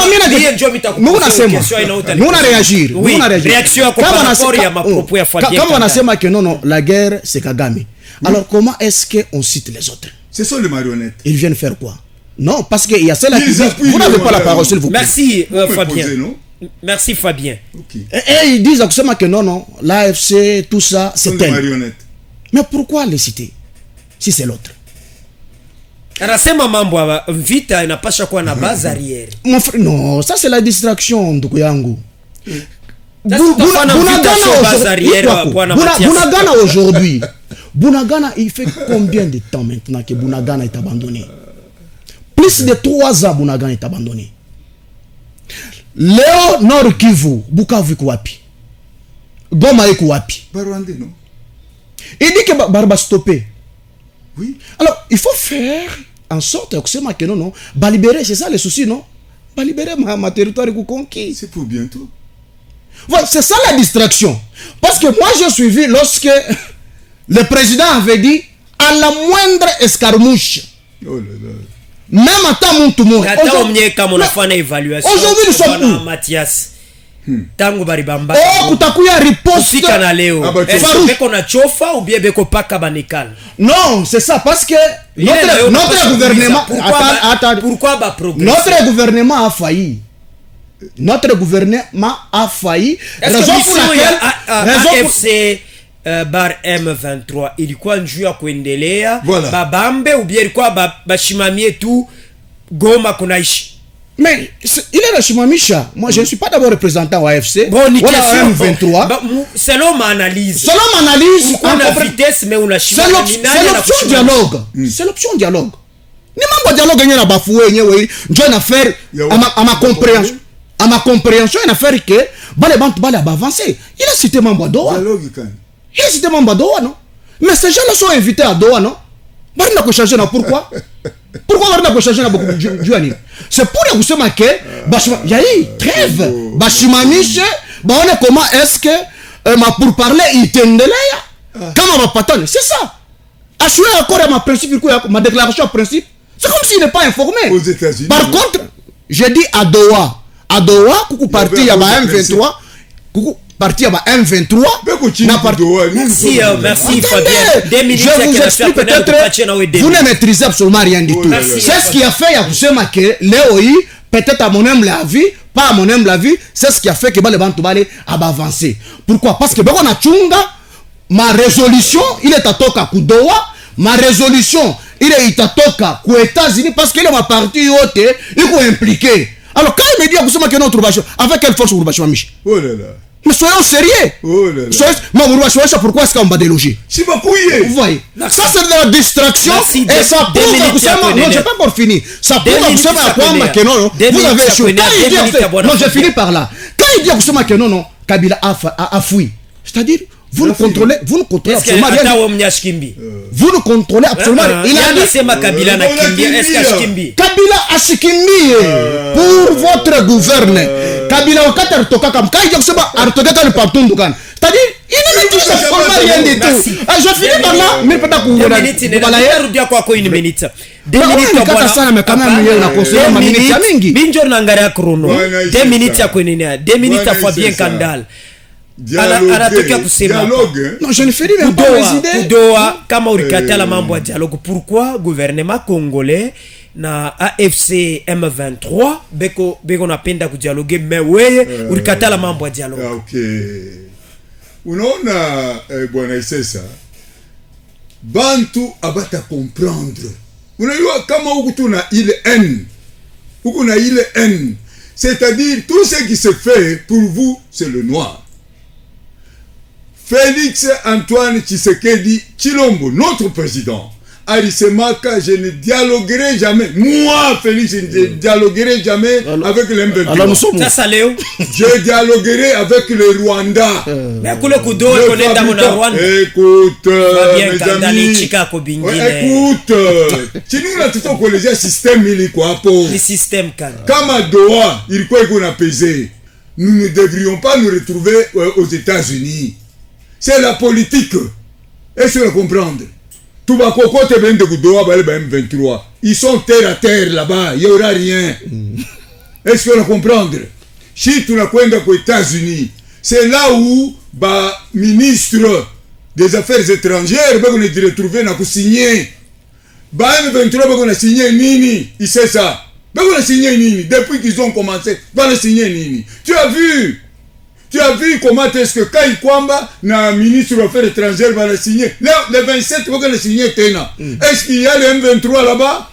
Speaker 3: nous on a réagir.
Speaker 2: Oui,
Speaker 3: Nous on a réagir.
Speaker 2: réaction à
Speaker 3: Kama
Speaker 2: par
Speaker 3: na-
Speaker 2: rapport à ma propos à Fabien.
Speaker 3: Kama
Speaker 2: Kanda.
Speaker 3: wanasema que non, la guerre c'est Kagame. Alors comment est-ce qu'on cite les autres?
Speaker 4: Ce sont les marionnettes.
Speaker 3: Ils viennent faire quoi? Non, parce qu'il y a celle-là qui
Speaker 4: Ils
Speaker 3: dit,
Speaker 4: appuient
Speaker 3: vous n'avez
Speaker 4: le-
Speaker 3: pas la parole, s'il vous plaît.
Speaker 2: Merci
Speaker 4: Vous me
Speaker 2: Fabien.
Speaker 4: posez, non?
Speaker 2: Merci Fabien.
Speaker 4: Ok.
Speaker 3: Et ils disent absolument que non, l'AFC, tout ça,
Speaker 4: Ce sont
Speaker 3: c'est
Speaker 4: des
Speaker 3: elle.
Speaker 4: marionnettes.
Speaker 3: Mais pourquoi les citer si c'est l'autre?
Speaker 2: Anasema mambo hapa, vita inapasha kuwa na base arrière.
Speaker 3: Mon frère, non, ça c'est la distraction, ndugu yangu.
Speaker 2: Sasa utafanya vita sio base arrière, bwana Mathias.
Speaker 3: Bunagana aujourd'hui. Bunagana, il fait combien de temps maintenant que Bunagana est abandonné? Plus de 3 ans, Bunagana est abandonné. Léo Nord Kivu, Bukavu iko wapi? Goma iko wapi?
Speaker 4: Barwande, non?
Speaker 3: Il dit que Barba stoppé.
Speaker 4: Oui.
Speaker 3: Alors, il faut faire en sorte que non, bah libérer, c'est ça le souci, non? Bah libérer ma territoire conquis.
Speaker 4: C'est pour bientôt.
Speaker 3: Voilà, c'est ça la distraction. Parce que moi, j'ai suivi lorsque le président avait dit à la moindre escarmouche,
Speaker 4: Oh là là.
Speaker 3: même à temps tout le monde.
Speaker 2: Hata omnie kama unafanya évaluation.
Speaker 3: Aujourd'hui, nous sommes
Speaker 2: bwana
Speaker 3: où?
Speaker 2: Mathias. Tangu bari bamba.
Speaker 3: Oh, kutakuya riposte.
Speaker 2: Fika na leo.
Speaker 4: Ah, bah,
Speaker 2: Est-ce
Speaker 3: Farouche.
Speaker 2: que beko na chofa ou bien beko paka banikal?
Speaker 3: Non, c'est ça, parce que notre gouvernement.
Speaker 2: Pourquoi ba progresser?
Speaker 3: Notre gouvernement a failli. Notre gouvernement a failli.
Speaker 2: Est-ce
Speaker 3: Raison
Speaker 2: que
Speaker 3: pour
Speaker 2: mission
Speaker 3: laquelle. Raison pour-
Speaker 2: AFC bar M23 ilikuwa njuu ya kuendelea
Speaker 4: Voilà.
Speaker 2: babambe ou bien ilikuwa bashimamie tu Goma kunaishi?
Speaker 3: Mais il est le Chimamisha. Moi, je ne suis pas d'abord représentant au AFC.
Speaker 2: Bon, ni
Speaker 3: Voilà,
Speaker 2: question.
Speaker 3: M23.
Speaker 2: Selon ma analyse.
Speaker 3: Selon mon analyse,
Speaker 2: Pourquoi la vitesse mais unashimama
Speaker 3: c'est l'option dialogue. C'est l'option dialogue. Ni mambo dialogue yenyewe na bafue yenyewe ndio ina faire à ma compréhension. À ma compréhension, il a fait que les banques vont avancer. Il a cité mambo Doha.
Speaker 4: Dialogue quand même.
Speaker 3: Il a cité mambo Doha, non? Mais ces gens-là sont invités à Doha, non? Barina ko changer na pourquoi? Pourquoi Barina ko changer na beaucoup Juani? C'est pour vous dire que il y a eu trêve. Bashimamishe, on est comment est-ce que ma pour parler il tendelaya? Comment va patane? C'est ça. Assurer encore à ma principe ma déclaration à principe. C'est comme s'il n'est pas informé.
Speaker 4: Aux États-Unis.
Speaker 3: Par contre, j'ai dit à Doha. À Doha, coucou parti à M23. Coucou parti à M23.
Speaker 2: Merci, merci Fabien. 2 minutes,
Speaker 3: je vous explique peut-être. Vous ne maîtrisez absolument rien du tout. C'est ce qui a fait Yakusema que Léoï, peut-être à mon humble avis, pas à mon humble avis, c'est ce qui a fait que les banques a avancé. Pourquoi? Parce que on a Tchunga, ma résolution, il est à Toka Kudoa, ma résolution, il est à Toka aux États-Unis parce qu'il est ma partie haute, il est impliqué. Alors quand il me dit que notre Urbachon, avec quelle force Urbachon Mich?
Speaker 4: Oh là là.
Speaker 3: Mais soyons sérieux.
Speaker 4: Oh là là.
Speaker 3: Mais Urbachon, pourquoi est-ce qu'on va déloger?
Speaker 4: C'est pas couillé.
Speaker 3: Vous voyez? Ça c'est de la distraction.
Speaker 2: Merci.
Speaker 3: Et ça prouve que Kusema, non, j'ai pas encore fini. Ça prouve que Kusema à Kwamba que non, vous avez échoué. Quand il dit, non, j'ai fini par là. Quand il dit à Kusema que non, Kabila a fui. C'est-à-dire, vous ne contrôlez absolument rien. Vous ne contrôlez absolument rien. Il a dit
Speaker 2: Kabila na kimbia. Est-ce qu'il a kimbi?
Speaker 3: Kabila a shikimbie pour votre gouvernement. Kabila wakati alitoka kama kai kusema alitoka kama partout kan. C'est-à-dire, il ne touche absolument rien du tout. Je finis par là, mais peut-être que
Speaker 2: voilà. Rudia kwako une minute. 2 minutes
Speaker 3: bwana. Sana mais quand même yeye unakosoa maneno ya mingi.
Speaker 2: Minjo naangalia chrono. 2 minutes ya kuendelea. 2 minutes ya Fabien Kandal. Anatokea kusema
Speaker 3: non, je ne fais même pas mes idées.
Speaker 2: Kudoa kama ulikatala mambo ya dialogue, pourquoi gouvernement congolais na AFC M23 beko napenda kudialogue mais wewe ulikatala mambo ya dialogue?
Speaker 4: Okay. Unaona bwana Isesa, bantu abata comprendre. Unajua kama huku tuna ile haine. Huku na ile haine. C'est-à-dire tout ce qui se fait pour vous c'est le noir. Félix Antoine Tshisekedi Tshilombo, notre président, Arisemaka, je ne dialoguerai jamais. Moi, Félix, je ne dialoguerai jamais avec les M23.
Speaker 2: Ça, Léo.
Speaker 4: Je dialoguerai avec le Rwanda.
Speaker 2: Mais kule kudoa konenda mona Rwanda.
Speaker 4: Écoute, mes amis.
Speaker 2: Écoute.
Speaker 4: Chini unatoka kuelezea system ili kwa hapo.
Speaker 2: Ni system kana.
Speaker 4: Kama Doha ilikuwa iko na peze. nous ne devrions pas nous retrouver aux États-Unis. C'est la politique. Est-ce que vous comprendre? Tout va cocoter ben de Goudoa, M23. Ils sont terre à terre là-bas, il n'y aura rien. Est-ce que vous comprendre? Si tu n'as pas aux États-Unis, c'est là où bah ministre des Affaires étrangères va nous retrouver na signer. Bah M23 va nous signer nini, il sait ça. Va nous signer nini depuis qu'ils ont commencé, va nous signer nini. Tu as vu comment est-ce que Kai Kwamba na ministre des Affaires étrangères va le signer. Là, le 27 va le signer tena. Est-ce qu'il y a le M23 là-bas?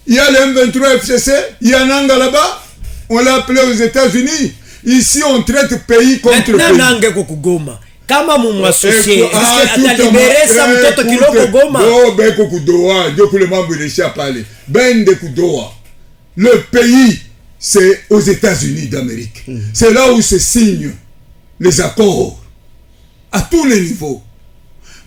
Speaker 4: Il y a le M23 FCC, il y a Nanga là-bas. On l'a appelé aux États-Unis. Ici, on traite pays contre pays.
Speaker 2: Maintenant, Nanga Kokugoma. Kama mumu associé, atalibéresa mtoto kiloko Goma.
Speaker 4: Oh, ben Kokudoa, Dieu le membre de Chapale. Ben de Kudoa. Le pays, c'est aux États-Unis d'Amérique. C'est là où se signent les accords à tous les niveaux.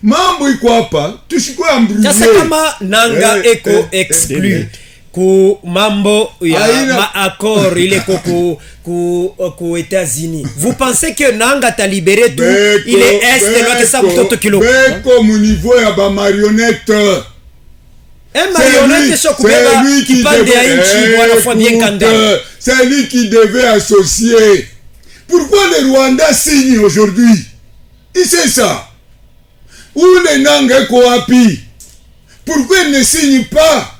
Speaker 4: Mambo iko pas, tu sais quoi embrouillé.
Speaker 2: Sasa kama Nanga eko exclu ku mambo ya accord ile ku États-Unis. Vous pensez que Nanga t'a libéré tout? Il est est de l'autre ça mtoto kiloko.
Speaker 4: Comme au niveau ya ba marionnette.
Speaker 2: Un marionnette qui parle de Haïti, voilà fois bien Kanda.
Speaker 4: C'est lui qui devait associer. Pourquoi le Rwanda signe aujourd'hui? Il sait ça. Où les Nanga Koapi? Pourquoi ils ne signent pas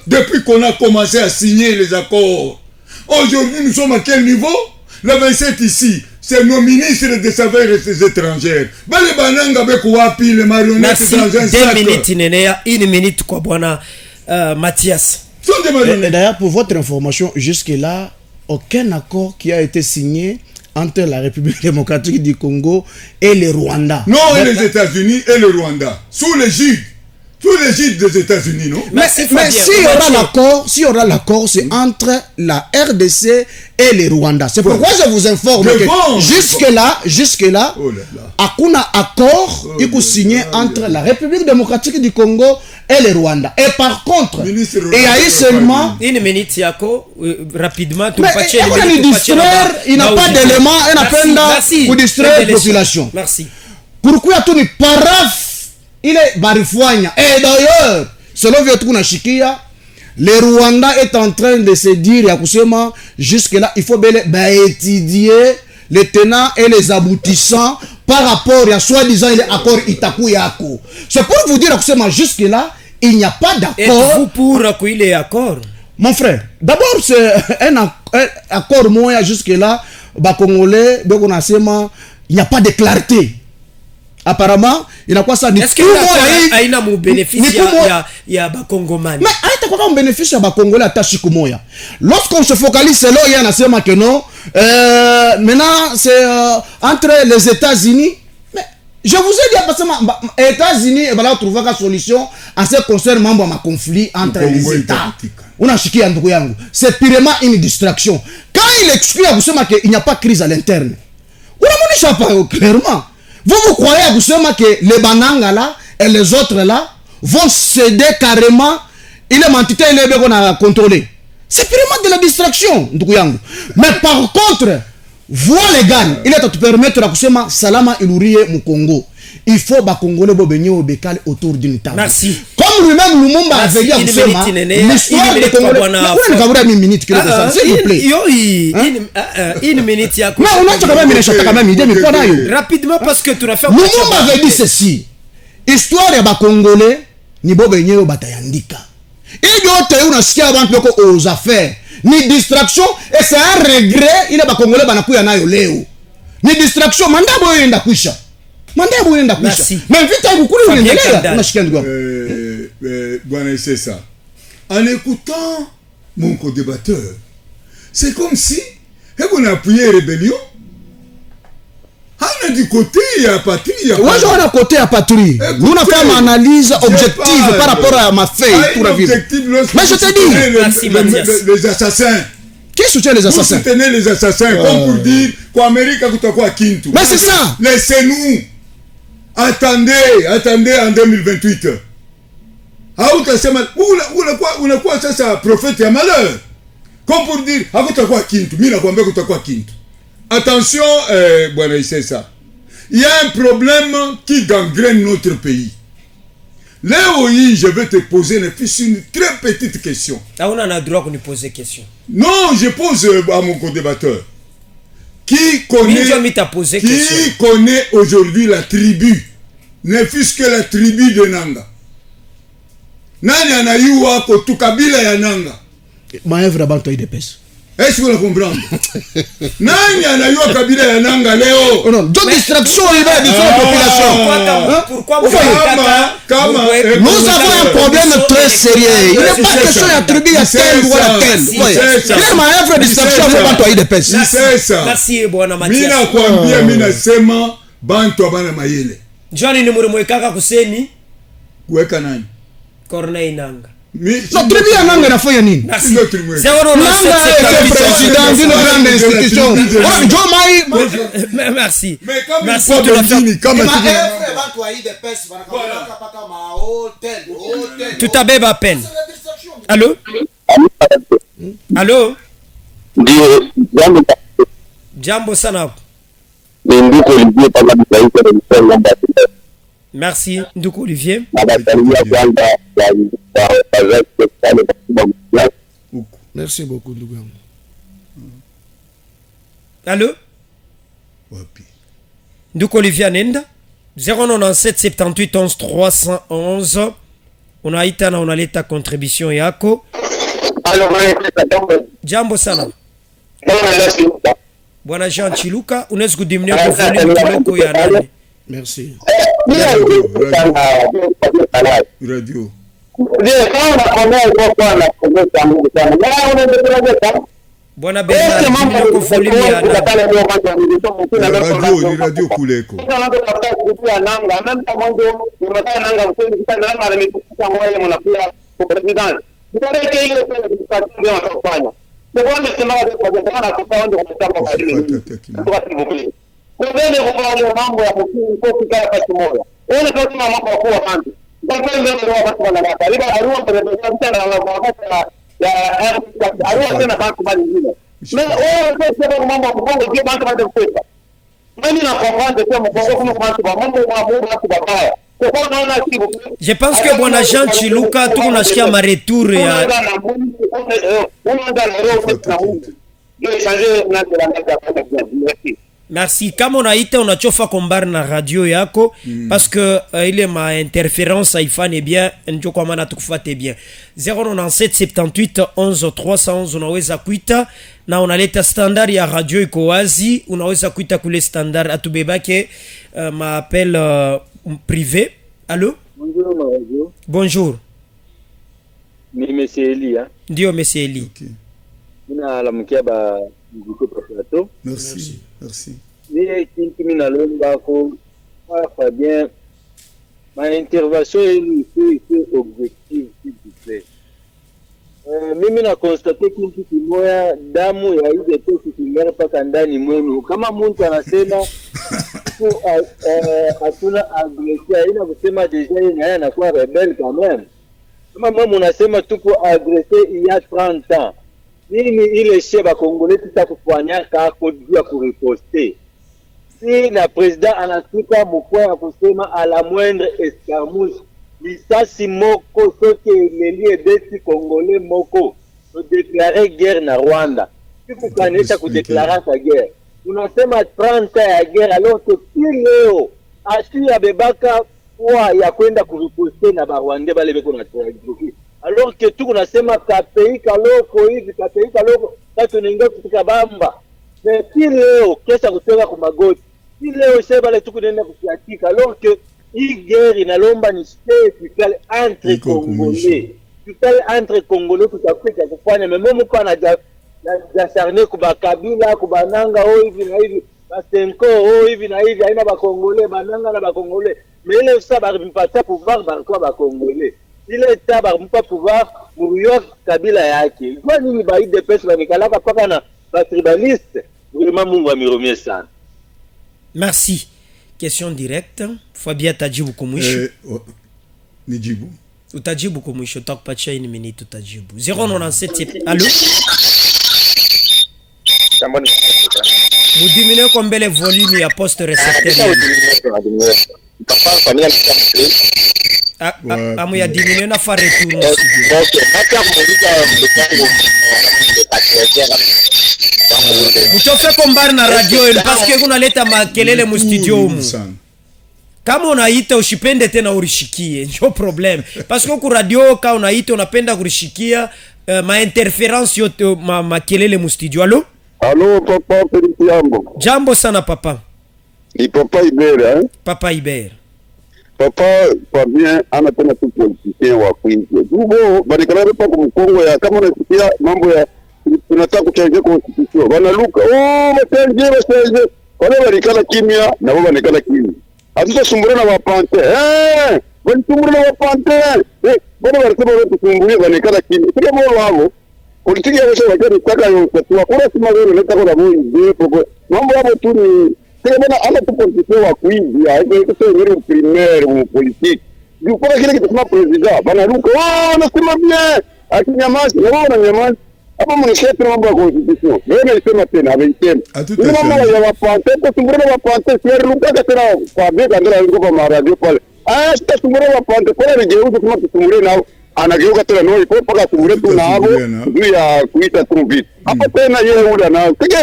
Speaker 4: depuis qu'on a commencé à signer les accords? Aujourd'hui, nous sommes à quel niveau? Le 27 ici, c'est nos ministres des Affaires étrangères. Les Bananga avec Koapi, les marionnettes dans un sac.
Speaker 2: 2 minutes, Nénéa, 1 minute, quoi, bon, Mathias.
Speaker 3: Et d'ailleurs, pour votre information, jusque-là, aucun accord qui a été signé entre la République démocratique du Congo et le Rwanda.
Speaker 4: Non, et les États-Unis et le Rwanda. Sous l'égide des États-Unis, non?
Speaker 3: Mais s'il y aura l'accord, c'est entre la RDC et le Rwanda. C'est pourquoi je vous informe que jusque-là, Akuna accord, il faut signer entre la République démocratique du Congo et le Rwanda. Et par contre, il y a eu seulement
Speaker 2: 1 minute, Yako, rapidement,
Speaker 3: il n'a pas d'éléments, il n'a pas pour distraire la population.
Speaker 2: Merci.
Speaker 3: Pourquoi tout n'est pas raf? Il est barifouania. Et d'ailleurs, selon Viotouna Chikia, le Rwanda est en train de se dire, Yakusema, jusque-là, il faut étudier les tenants et les aboutissants par rapport à soi-disant l'accord Itaku Yako. C'est pour vous dire, Yakusema, jusque-là, il n'y a pas d'accord.
Speaker 2: Êtes-vous pour qu'il y ait accord?
Speaker 3: Mon frère, d'abord, c'est un accord moyen jusque-là, Congolais, il n'y a pas de clarté. Apparemment, il n'a pas ça.
Speaker 2: Est-ce qu'il y a un bénéfice il y a Bakongomani?
Speaker 3: Mais il y a un bénéfice à Bakongolais à Tachikumoya. Lorsqu'on se focalise, c'est là il y a un assurement que non. Maintenant, c'est entre les États-Unis. Mais je vous ai dit, parce que les États-Unis, on trouver une solution à ce qui concerne membre de conflit entre les États. C'est purement une distraction. Quand il explique à vous qu'il n'y a pas de crise à l'interne, on n'a pas clairement. Vous croyez absolument que les Bananga là et les autres là vont céder carrément? Il est mantité, il est bien contrôlé. C'est vraiment de la distraction. Mais par contre, voir les gars, il est à te permettre de Salama Ilourie au Congo. Il faut que les Congolais bénissent au Bécal autour d'une table.
Speaker 2: Merci.
Speaker 3: Comme lui-même, Lumumba a veillé à l'histoire des Congolais. Une minute, s'il vous plaît.
Speaker 2: Une minute, il y a rapidement, parce que tu as fait.
Speaker 3: Lumumba avait dit ceci. Histoire des Congolais, ni bo bénissez au Batayandika. Il y a une skia avant aux affaires. Ni distraction, et c'est un regret. Il y a des Congolais qui ont eu ni distraction, mandat boyenda kwisha.
Speaker 2: Merci.
Speaker 3: Mais vite à beaucoup
Speaker 4: Bwana, c'est ça. En écoutant mon co-débatteur, c'est comme si on a appuyé rébellion. On a du côté à patrie.
Speaker 3: Moi, j'en ai côté à patrie. Nous avons fait une analyse objective par rapport à ma feuille pour la vie. Mais je te dis,
Speaker 4: les assassins.
Speaker 3: Qui soutient les assassins?
Speaker 4: Vous soutenez les assassins, comme pour dire qu'Amérique a quoi Kintu.
Speaker 3: Mais c'est ça.
Speaker 4: Laissez-nous. Attendez en 2028. On a quoi ça, prophète et malheur. comme pour dire hakutakuwa kintu. Mimi nakwambia kutakuwa kintu. Attention, bwana Isesa, il y a un problème qui gangrène notre pays. Léo, je vais te poser une très petite question.
Speaker 2: Ah, on a le droit de nous poser question.
Speaker 4: Non, je pose à mon co-débatteur. Qui connaît aujourd'hui la tribu, ne fût-ce que la tribu de Nanga? Nani anayua kotukabila ya Nanga?
Speaker 3: Maevre banto IDPS.
Speaker 4: Est-ce que vous comprenez? Nani anayua kabila ya Nanga leo?
Speaker 3: Non, d'autres distractions il va de la population.
Speaker 2: Pourquoi
Speaker 3: nous avons un problème très sérieux. Il n'est pas question de tribu à tel ou à tel. C'est maevre distraction banto IDPS.
Speaker 2: Merci bwana Mathias.
Speaker 4: Mina kwambia mina sema bantu abana mayele.
Speaker 2: Johnny ni mwekaka kuseni
Speaker 4: kuweka nani?
Speaker 2: Corneille Nanga.
Speaker 3: Non, tribu ya Nanga inafanya nini?
Speaker 2: Merci.
Speaker 3: Nanga est président d'une grande institution.
Speaker 2: Merci.
Speaker 4: Merci
Speaker 2: de la faire. Tout à beba à peine. Allô? Allô? Jambo sana. Merci, Nduku Olivier.
Speaker 3: Merci beaucoup, Nduku.
Speaker 2: Allô? Nduku Olivier Nenda. 097 78 11 311. Unaita na unaleta contribution yako. Jambo sana. Bwana Jean Chiluka, unaweza kudiminuer kwa volume kidogo ya nani?
Speaker 3: Merci.
Speaker 4: Radio.
Speaker 2: Bwana Bernard, diminuer kwa volume ya nani?
Speaker 4: Radio kuleko.
Speaker 5: Mbele kwa mambo ya mkuu kwa kikao kwa kimoja. Wale kwa mambo kwa kuwa kando. Kwa kweli ndio watu wanataka. Liba arua president na wakati ya arua tena banku bali nyingine. Wao kwa mambo kwa Kongo ndio banku bado kwepa. Mimi na kwa kwanza kwa Kongo kuna banku ba mambo ya watu babaya.
Speaker 2: Je pense que bwana Jean Chiluka tunasikia ma retour ya Merci. Kama unaita unachofa kombari na radio yako parce que ile ma interférence haifanye bien, ndio kwa maana tukufuate bien. 097 78 11 311 unaweza kuita na unaleta standard ya radio iko wazi, unaweza kuita kule standard atubebake ma appel privé. Allô?
Speaker 5: Bonjour radio.
Speaker 2: Bonjour.
Speaker 5: Ni Monsieur Elia.
Speaker 2: Ndio Monsieur Eli.
Speaker 4: Okay.
Speaker 5: Mina alamkia ba mjiko plateau.
Speaker 4: Merci. Merci.
Speaker 5: Ni kintu mina lomba ko fa bien. Ma intervention est objective s'il vous plaît. Mimi na constate kintu kimoya, damu ya ile toki kimera paka ndani mwenu. Kama mtu anasema hatuna agression, ina kusema deja yeye anakuwa rebelle quand même. Kama mama unasema tuko agressé il y a 30 ans. Nini ile sheba Congolais tutakufanya kako juu ya kuriposter. Si la président anatuka mkoa ya kusema à la moindre escarmouche lisasi moko soki lelie desi Congolais moko to déclarer guerre na Rwanda. Tukukanisha kudéclarer sa guerre. Tunasema 30 ya guerre alors que leo ashi ya bebaka kwa ya kwenda kuriposter na Barwande bale beko na tragique. Alors que tu unasema kapei kaloko hivi kapei kaloko tatu ninga kutika bamba. Mais leo kesha kutoka kwa magoti. Leo sema le tukunenda kusiatika alors que hii guerre inalomba ni spécial entre Congolais. Tutale entre Congolais tutakuja kufanya memo pana ja sarne kuba kabila kubananga hivi na hivi basenko hivi na hivi haina ba Congolais bananga na ba Congolais. Mais ile saba mpata pouvoir barko ba Congolais. Ile taba mpa pouvoir muruyo kabila yake. Kwa nini ba IDPS banikalaka paka na ba tribaliste? Vraiment Mungu amiromie sana.
Speaker 2: Merci. Question directe. Fabia tajibu kumwisho.
Speaker 4: Nijibu.
Speaker 2: Utajibu kumwisho, takupatia 1 minute utajibu. 097. Allô?
Speaker 6: shambani.
Speaker 2: Mudiminue kwa mbele volume ya poste recepteur.
Speaker 6: Papa familia ni
Speaker 2: amu ya diminue na fa retour.
Speaker 6: Okay, hata muuliza mtango
Speaker 2: Mtofe kombari na radio ile parce que kunaleta makelele mu studio humu. Kama unaita usipende tena urishikie, ndio problem. Parce que ku radio ka unaita unapenda kurishikia ma interference yote makelele mu studio. Allo?
Speaker 7: Allo papa Feliciano.
Speaker 2: Jambo sana papa.
Speaker 7: Ni papa Ibera, hein?
Speaker 2: Papa Ibera.
Speaker 7: Papa Fabien anapenda tu politicien wa Queens. Dubo balikana pa kumkongo ya kama unasikia mambo ya tunataka kuchangia constitution. Wanaluka, wachangie. Wale walikala kimya na wao walikala kimya. Hatutasumbura na wapante. Wanisumbura na wapante. Bwana walisema watusumbulie walikala kimya. Sio mambo wao. Politiki ya watu wakati taka yote. Kuna sima wewe nataka na mambo hapo tu ni sasa bwana ana tu politiki wa kuingia. Hiyo sio ile primaire mu politiki. Ndio kwa kile kitu kama president. Bana ruka, nasema bien. Akinyamaza, na wao wananyamaza. Hapa mnasheta mambo ya constitution. Wewe unasema tena ameisema. Mambo ya wapante, tusumbura na wapante, sio ruka tena kwa bega ndio alikuwa kwa maradio pale. Tusumbura wapante, kwa nini geuza kama tusumbure nao? Anageuka tena ndio ipo mpaka tusumbure tu na hapo. Ndio ya kuita tu vitu. Hapa tena yeye ule na sige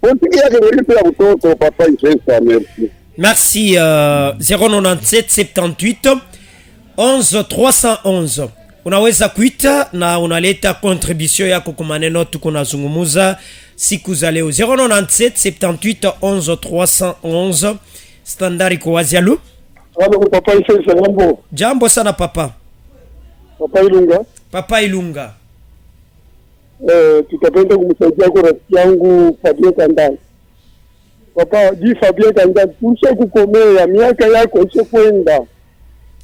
Speaker 7: politiki yake ndio ya mtoto papa Insensa.
Speaker 2: Merci 097 78 11 311. Unaweza kuita na unaleta contribution yako kwa maneno tuko nazungumuza siku za leo. 097 78 11 311. Standard kwa wazialu.
Speaker 8: Hapo papa Insensa jambo.
Speaker 2: Jambo sana papa.
Speaker 8: Papa Ilunga.
Speaker 2: Papa Ilunga.
Speaker 8: Tutapenda kumsaidia kwa rafiki yangu Fabien Kandani. Papa ji Fabien Kandani, usha kukomea miaka yako ishe kwenda.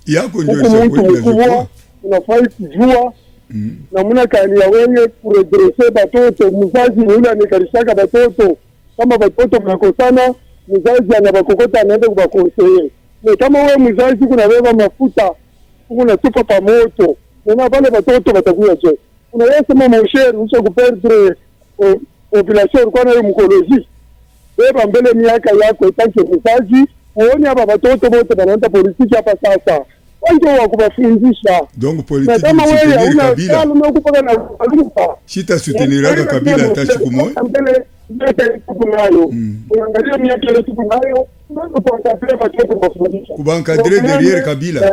Speaker 4: Yako ndio ishakwenda.
Speaker 8: Unafai kujua namna kani ya wewe kuredresse batoto. Mzazi yule amekarishaka batoto, kama batoto mnakosana mzazi anabakokota anaenda kubakonseye. Na kama wewe mzazi kunabeba mafuta unatupa pa moto, na wale batoto batakuwa je. Unaweza msheri usha kuperdre population kwa na mkoloji. Beba mbele miaka yako itaki mzazi uone hapa batoto wote wanaenda politiki hapa sasa. Wao wakubafundisha.
Speaker 4: Donc politiki kama wewe una kalo
Speaker 8: na kupaka na alupa.
Speaker 4: Shita souteniraga Kabila hata siku moja.
Speaker 8: Mbele tukunayo. Unaangalia miaka ile tukunayo, unapata pia batoto bafundisha.
Speaker 4: Kubankadre derrière Kabila.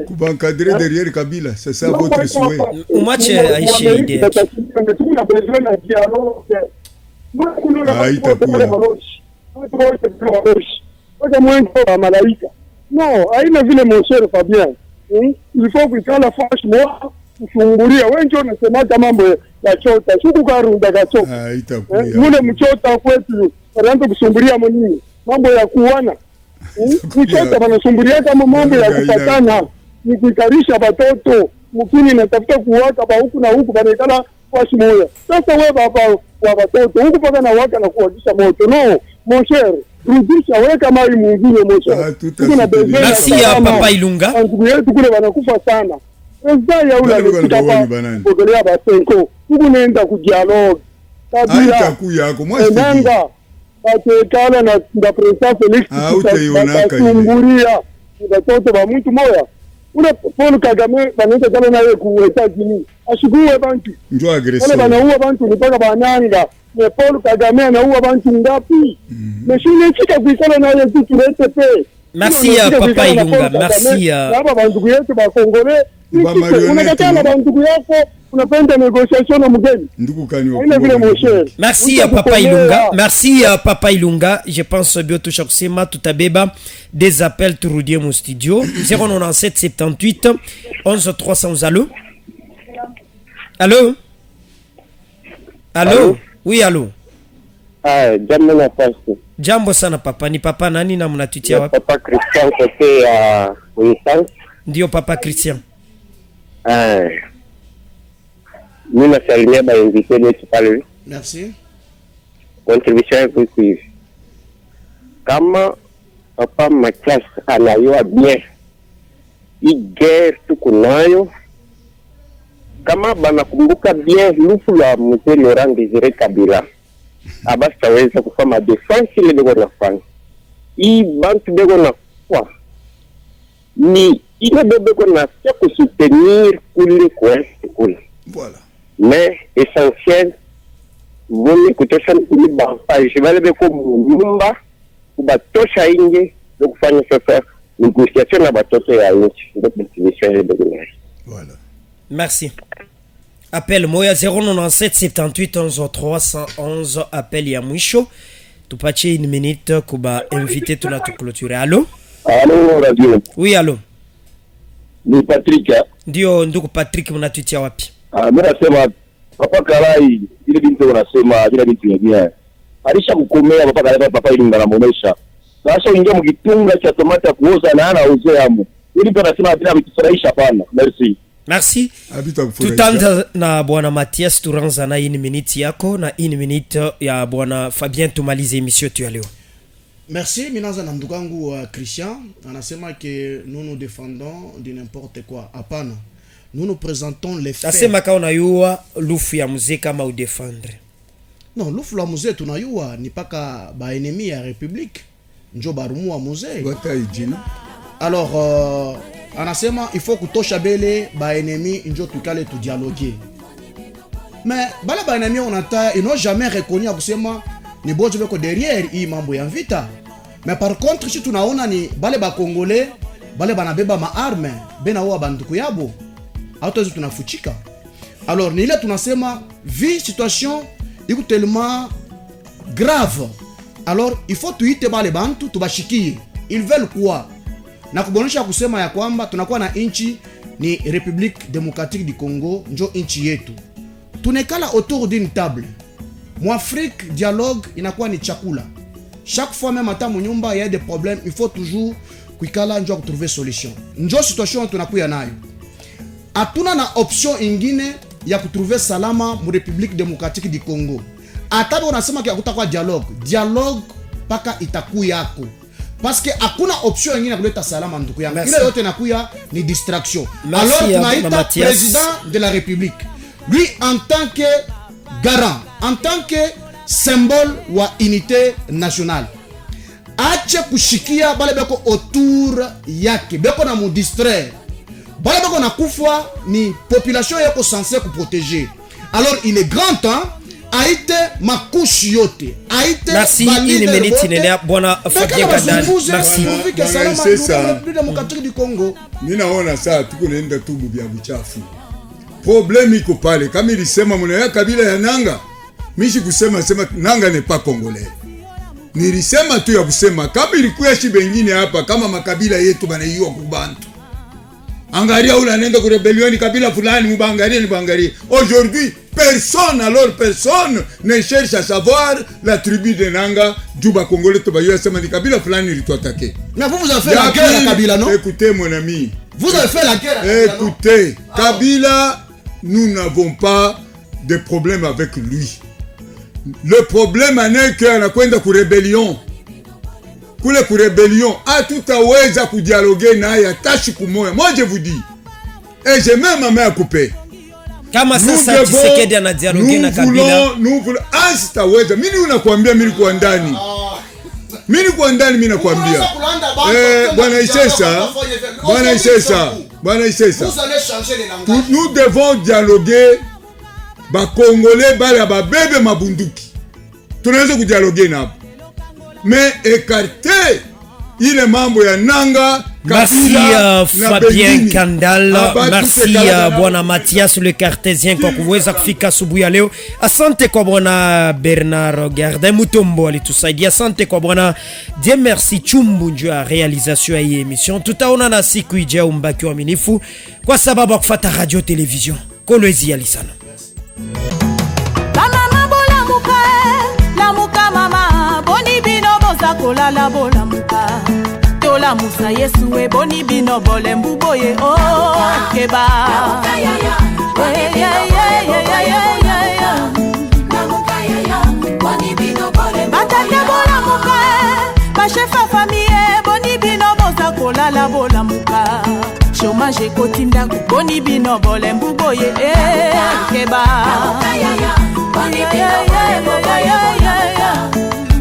Speaker 4: Kubankadre derrière Kabila, c'est ça votre souhait.
Speaker 2: Umache aishi idée.
Speaker 8: Non, haina vile mon cher Fabien. Il faut kuikala franchement kufungulia. Wewe ndio unasema mambo ya chota. Shuku karunda gacho. Mule mchota kwetu, wanaanza kusumbulia mwenyewe. Mambo ya kuwana. Mchota wanasumbulia kama mambo ya kupatana. Ni kuikarisha batoto. Mkini natafuta kuwaka ba huku na huku banekala kwa shimoya. Sasa wewe baba wa batoto huku paka na waka na kuwakisha moto. No, mon cher. Rudisha weka mai mwingine mon cher.
Speaker 2: Merci ya papa Ilunga.
Speaker 8: Ndugu yetu kule wanakufa sana. Sasa ya ule alikutapa kugelea basenko. Huku nenda kudialogue.
Speaker 4: Kabila. Haitakuya yako mwa sisi.
Speaker 8: Nanga. Atekala na president Felix.
Speaker 4: Hautaionaka ile.
Speaker 8: Kumburia. Batoto ba mtu moya. Ule Paul Kagame banaweza kama naye kuweka jini. Ashiguwe bantu.
Speaker 4: Njoo agresseur.
Speaker 8: Wale banaua bantu ni paka bananga. Ne Paul Kagame anaua bantu ngapi? Meshine chika kuisala naye kitu lete pe.
Speaker 2: Merci ya papa Ilunga. Merci ya.
Speaker 8: Baba bantu yetu ba Kongole. Unakataa na bantu yako unapenda negotiation na mgeni.
Speaker 4: Ndugu kanyo.
Speaker 2: Merci ya papa Ilunga. Merci ya papa Ilunga. Je pense bien toucha kusema tutabeba des appels turudie mon studio 097 78 11 300. Allô? Allô? Allô? Oui, allô.
Speaker 7: Jambo na pasi.
Speaker 2: Jambo sana papa. Ni papa nani na mnatutia wapi?
Speaker 7: Papa Christian kote ya Uisansi.
Speaker 2: Ndio papa Christian.
Speaker 7: Mimi nasalimia ba invité wetu pale.
Speaker 3: Merci.
Speaker 7: Contribution yako hivi. Kama papa Mathias anayua bien. Hii guerre tuko nayo kama banakumbuka bien lufu la mzee Laurent Desire Kabila abasitaweza kufanya defense ile bego nafanya hii bantu bego na kwa ni ile bego na sia kusoutenir kule kule
Speaker 4: Voilà.
Speaker 7: mais essentiel voni kutosha kule bampaje bale beko nyumba kubatosha inge na kufanya sasa négociation na batoto ya nchi ndio definition ile bego na.
Speaker 4: Voilà.
Speaker 2: Merci. Appel moya 097 78 11 311 appel ya mwisho. Tupatie une minute kuba invité tunatuclôturer. Allô?
Speaker 7: Allô radio.
Speaker 2: Oui, allô.
Speaker 7: Ni Patrick.
Speaker 2: Ndio ndugu Patrick, mnatutia wapi?
Speaker 7: Mimi nasema papa Kalai ile binti unasema ile binti nyingine. Alisha kukomea papa Kalai papa ile nganamuonesha. Sasa ingia mkitunga cha tomata kuoza na ana uzeamu. Ili mtu anasema bila kufurahisha pana. Merci.
Speaker 2: Merci. Tutanda na bwana Mathias turanza na une minute yako na une minute ya bwana Fabien tumalize émission tu leo.
Speaker 3: Merci. Minaza na ndugu wangu Christian anasema que nous nous défendons de n'importe quoi. Hapana. Nous nous présentons les faits.
Speaker 2: Asema ka unayua lufu ya mzee kama udefendre.
Speaker 3: Non, lufu la mzee tunayua ni paka ba ennemi ya République. Njo barumu wa mzee.
Speaker 4: Bata ijina.
Speaker 3: Alors anasema il faut kutosha bele ba ennemi njo tukale tu dialoguer. Mais bala ba ennemi on entend ils n'ont jamais reconnu kusema ni bojo beko derrière hii mambo ya vita. Mais par contre si tunaona ni bale ba Congolais bale banabeba ma arme bena wa banduku yabo hatuwezi tunafuchika. Alors ni ile tunasema vie situation iko tellement grave. Alors il faut tuite bale bantu tubashikie. Ils veulent quoi? Na kubonesha kusema ya kwamba tunakuwa na inchi ni République démocratique du Congo njo inchi yetu. Tunekala autour d'une table. Mwafrika dialogue inakuwa ni chakula. Chaque fois même ata munyumba ya des problèmes, il faut toujours kuikala njo trouver solution. Njo situation tunakuya nayo. Hatuna na option ingine ya kutrouver salama mu République démocratique du Congo. Atabe unasema kia kutakuwa dialogue paka itakuya yako. Parce que hakuna option ingine ya kuleta salama ndugu yangu. Ile yote nakuya ni distraction. Alors tunaita président de la République. Lui en tant que garant, en tant que symbole wa unité nationale. Ache kushikia bale beko autour yake. Beko na mu distraire. Bale beko na kufa ni population yako censé ku protéger. Alors il est grand temps aite makushi yote aite
Speaker 2: merci une minute nene bwana Fabien Kadal merci
Speaker 4: c'est ça démocratique du Congo mina ona saa tuko nenda tubu bya buchafu problème iko pale kama ilisema mwana ya kabila ya nanga mishi kusema nanga n'est pas congolais nilisema tu ya kusema kama ilikuwa shi bengine hapa kama makabila yetu banaiwa kubantu angalia unaenda ku rebellion kabila fulani mubangalie ni bangalie aujourd'hui personne ne cherche à savoir la tribu de Nanga Djouba Congolais to bayo sema ni kabila fulani ilituattaquer.
Speaker 3: Mais vous avez fait la guerre à Kabila non?
Speaker 4: Écoutez mon ami.
Speaker 3: Vous avez fait la guerre à Kabila.
Speaker 4: Écoutez, Kabila nous n'avons pas de problème avec lui. Le problème est que anakwenda ku rébellion. Kule ku rébellion hatutaweza kudialoguer naye atashi kumoya. Moi je vous dis et j'ai même ma main à couper.
Speaker 2: Kama sasa Tshisekedi ana dialogue na Kabila.
Speaker 4: Nous voulons sitaweza. Mimi unakuambia mimi kwa ndani. Mimi kwa ndani mimi nakwambia. Bwana Isesa. Nous devons dialoguer ba Congolais bale ba bebe mabunduki. Tunaweza kudialoguer nabo. Mais écarter ile mambo ya nanga
Speaker 2: Kabila, merci Fabien Kandal, merci bwana Mathias le cartésien kwa kuweza kufika asubuhi ya leo. Asante kwa bwana Bernard Gardin Mutombo alitusaidia. Asante kwa bwana Dieu merci Chumbu ndio ya realisation ya hii emission. Tutaona na siku ijayo, mbaki waaminifu kwa sababu ya kufuata radio television Kolwezi ya Lisano.
Speaker 1: Mama bola muka, la muka mama, boni bino boza kolala bola muka. Tola musa Yesu e boni bino bole mbuboye o keba. Batate bola muka, ba chef famille boni bino boza kolala bola muka. chômage ekoti ndako boni bino bolembu boye keba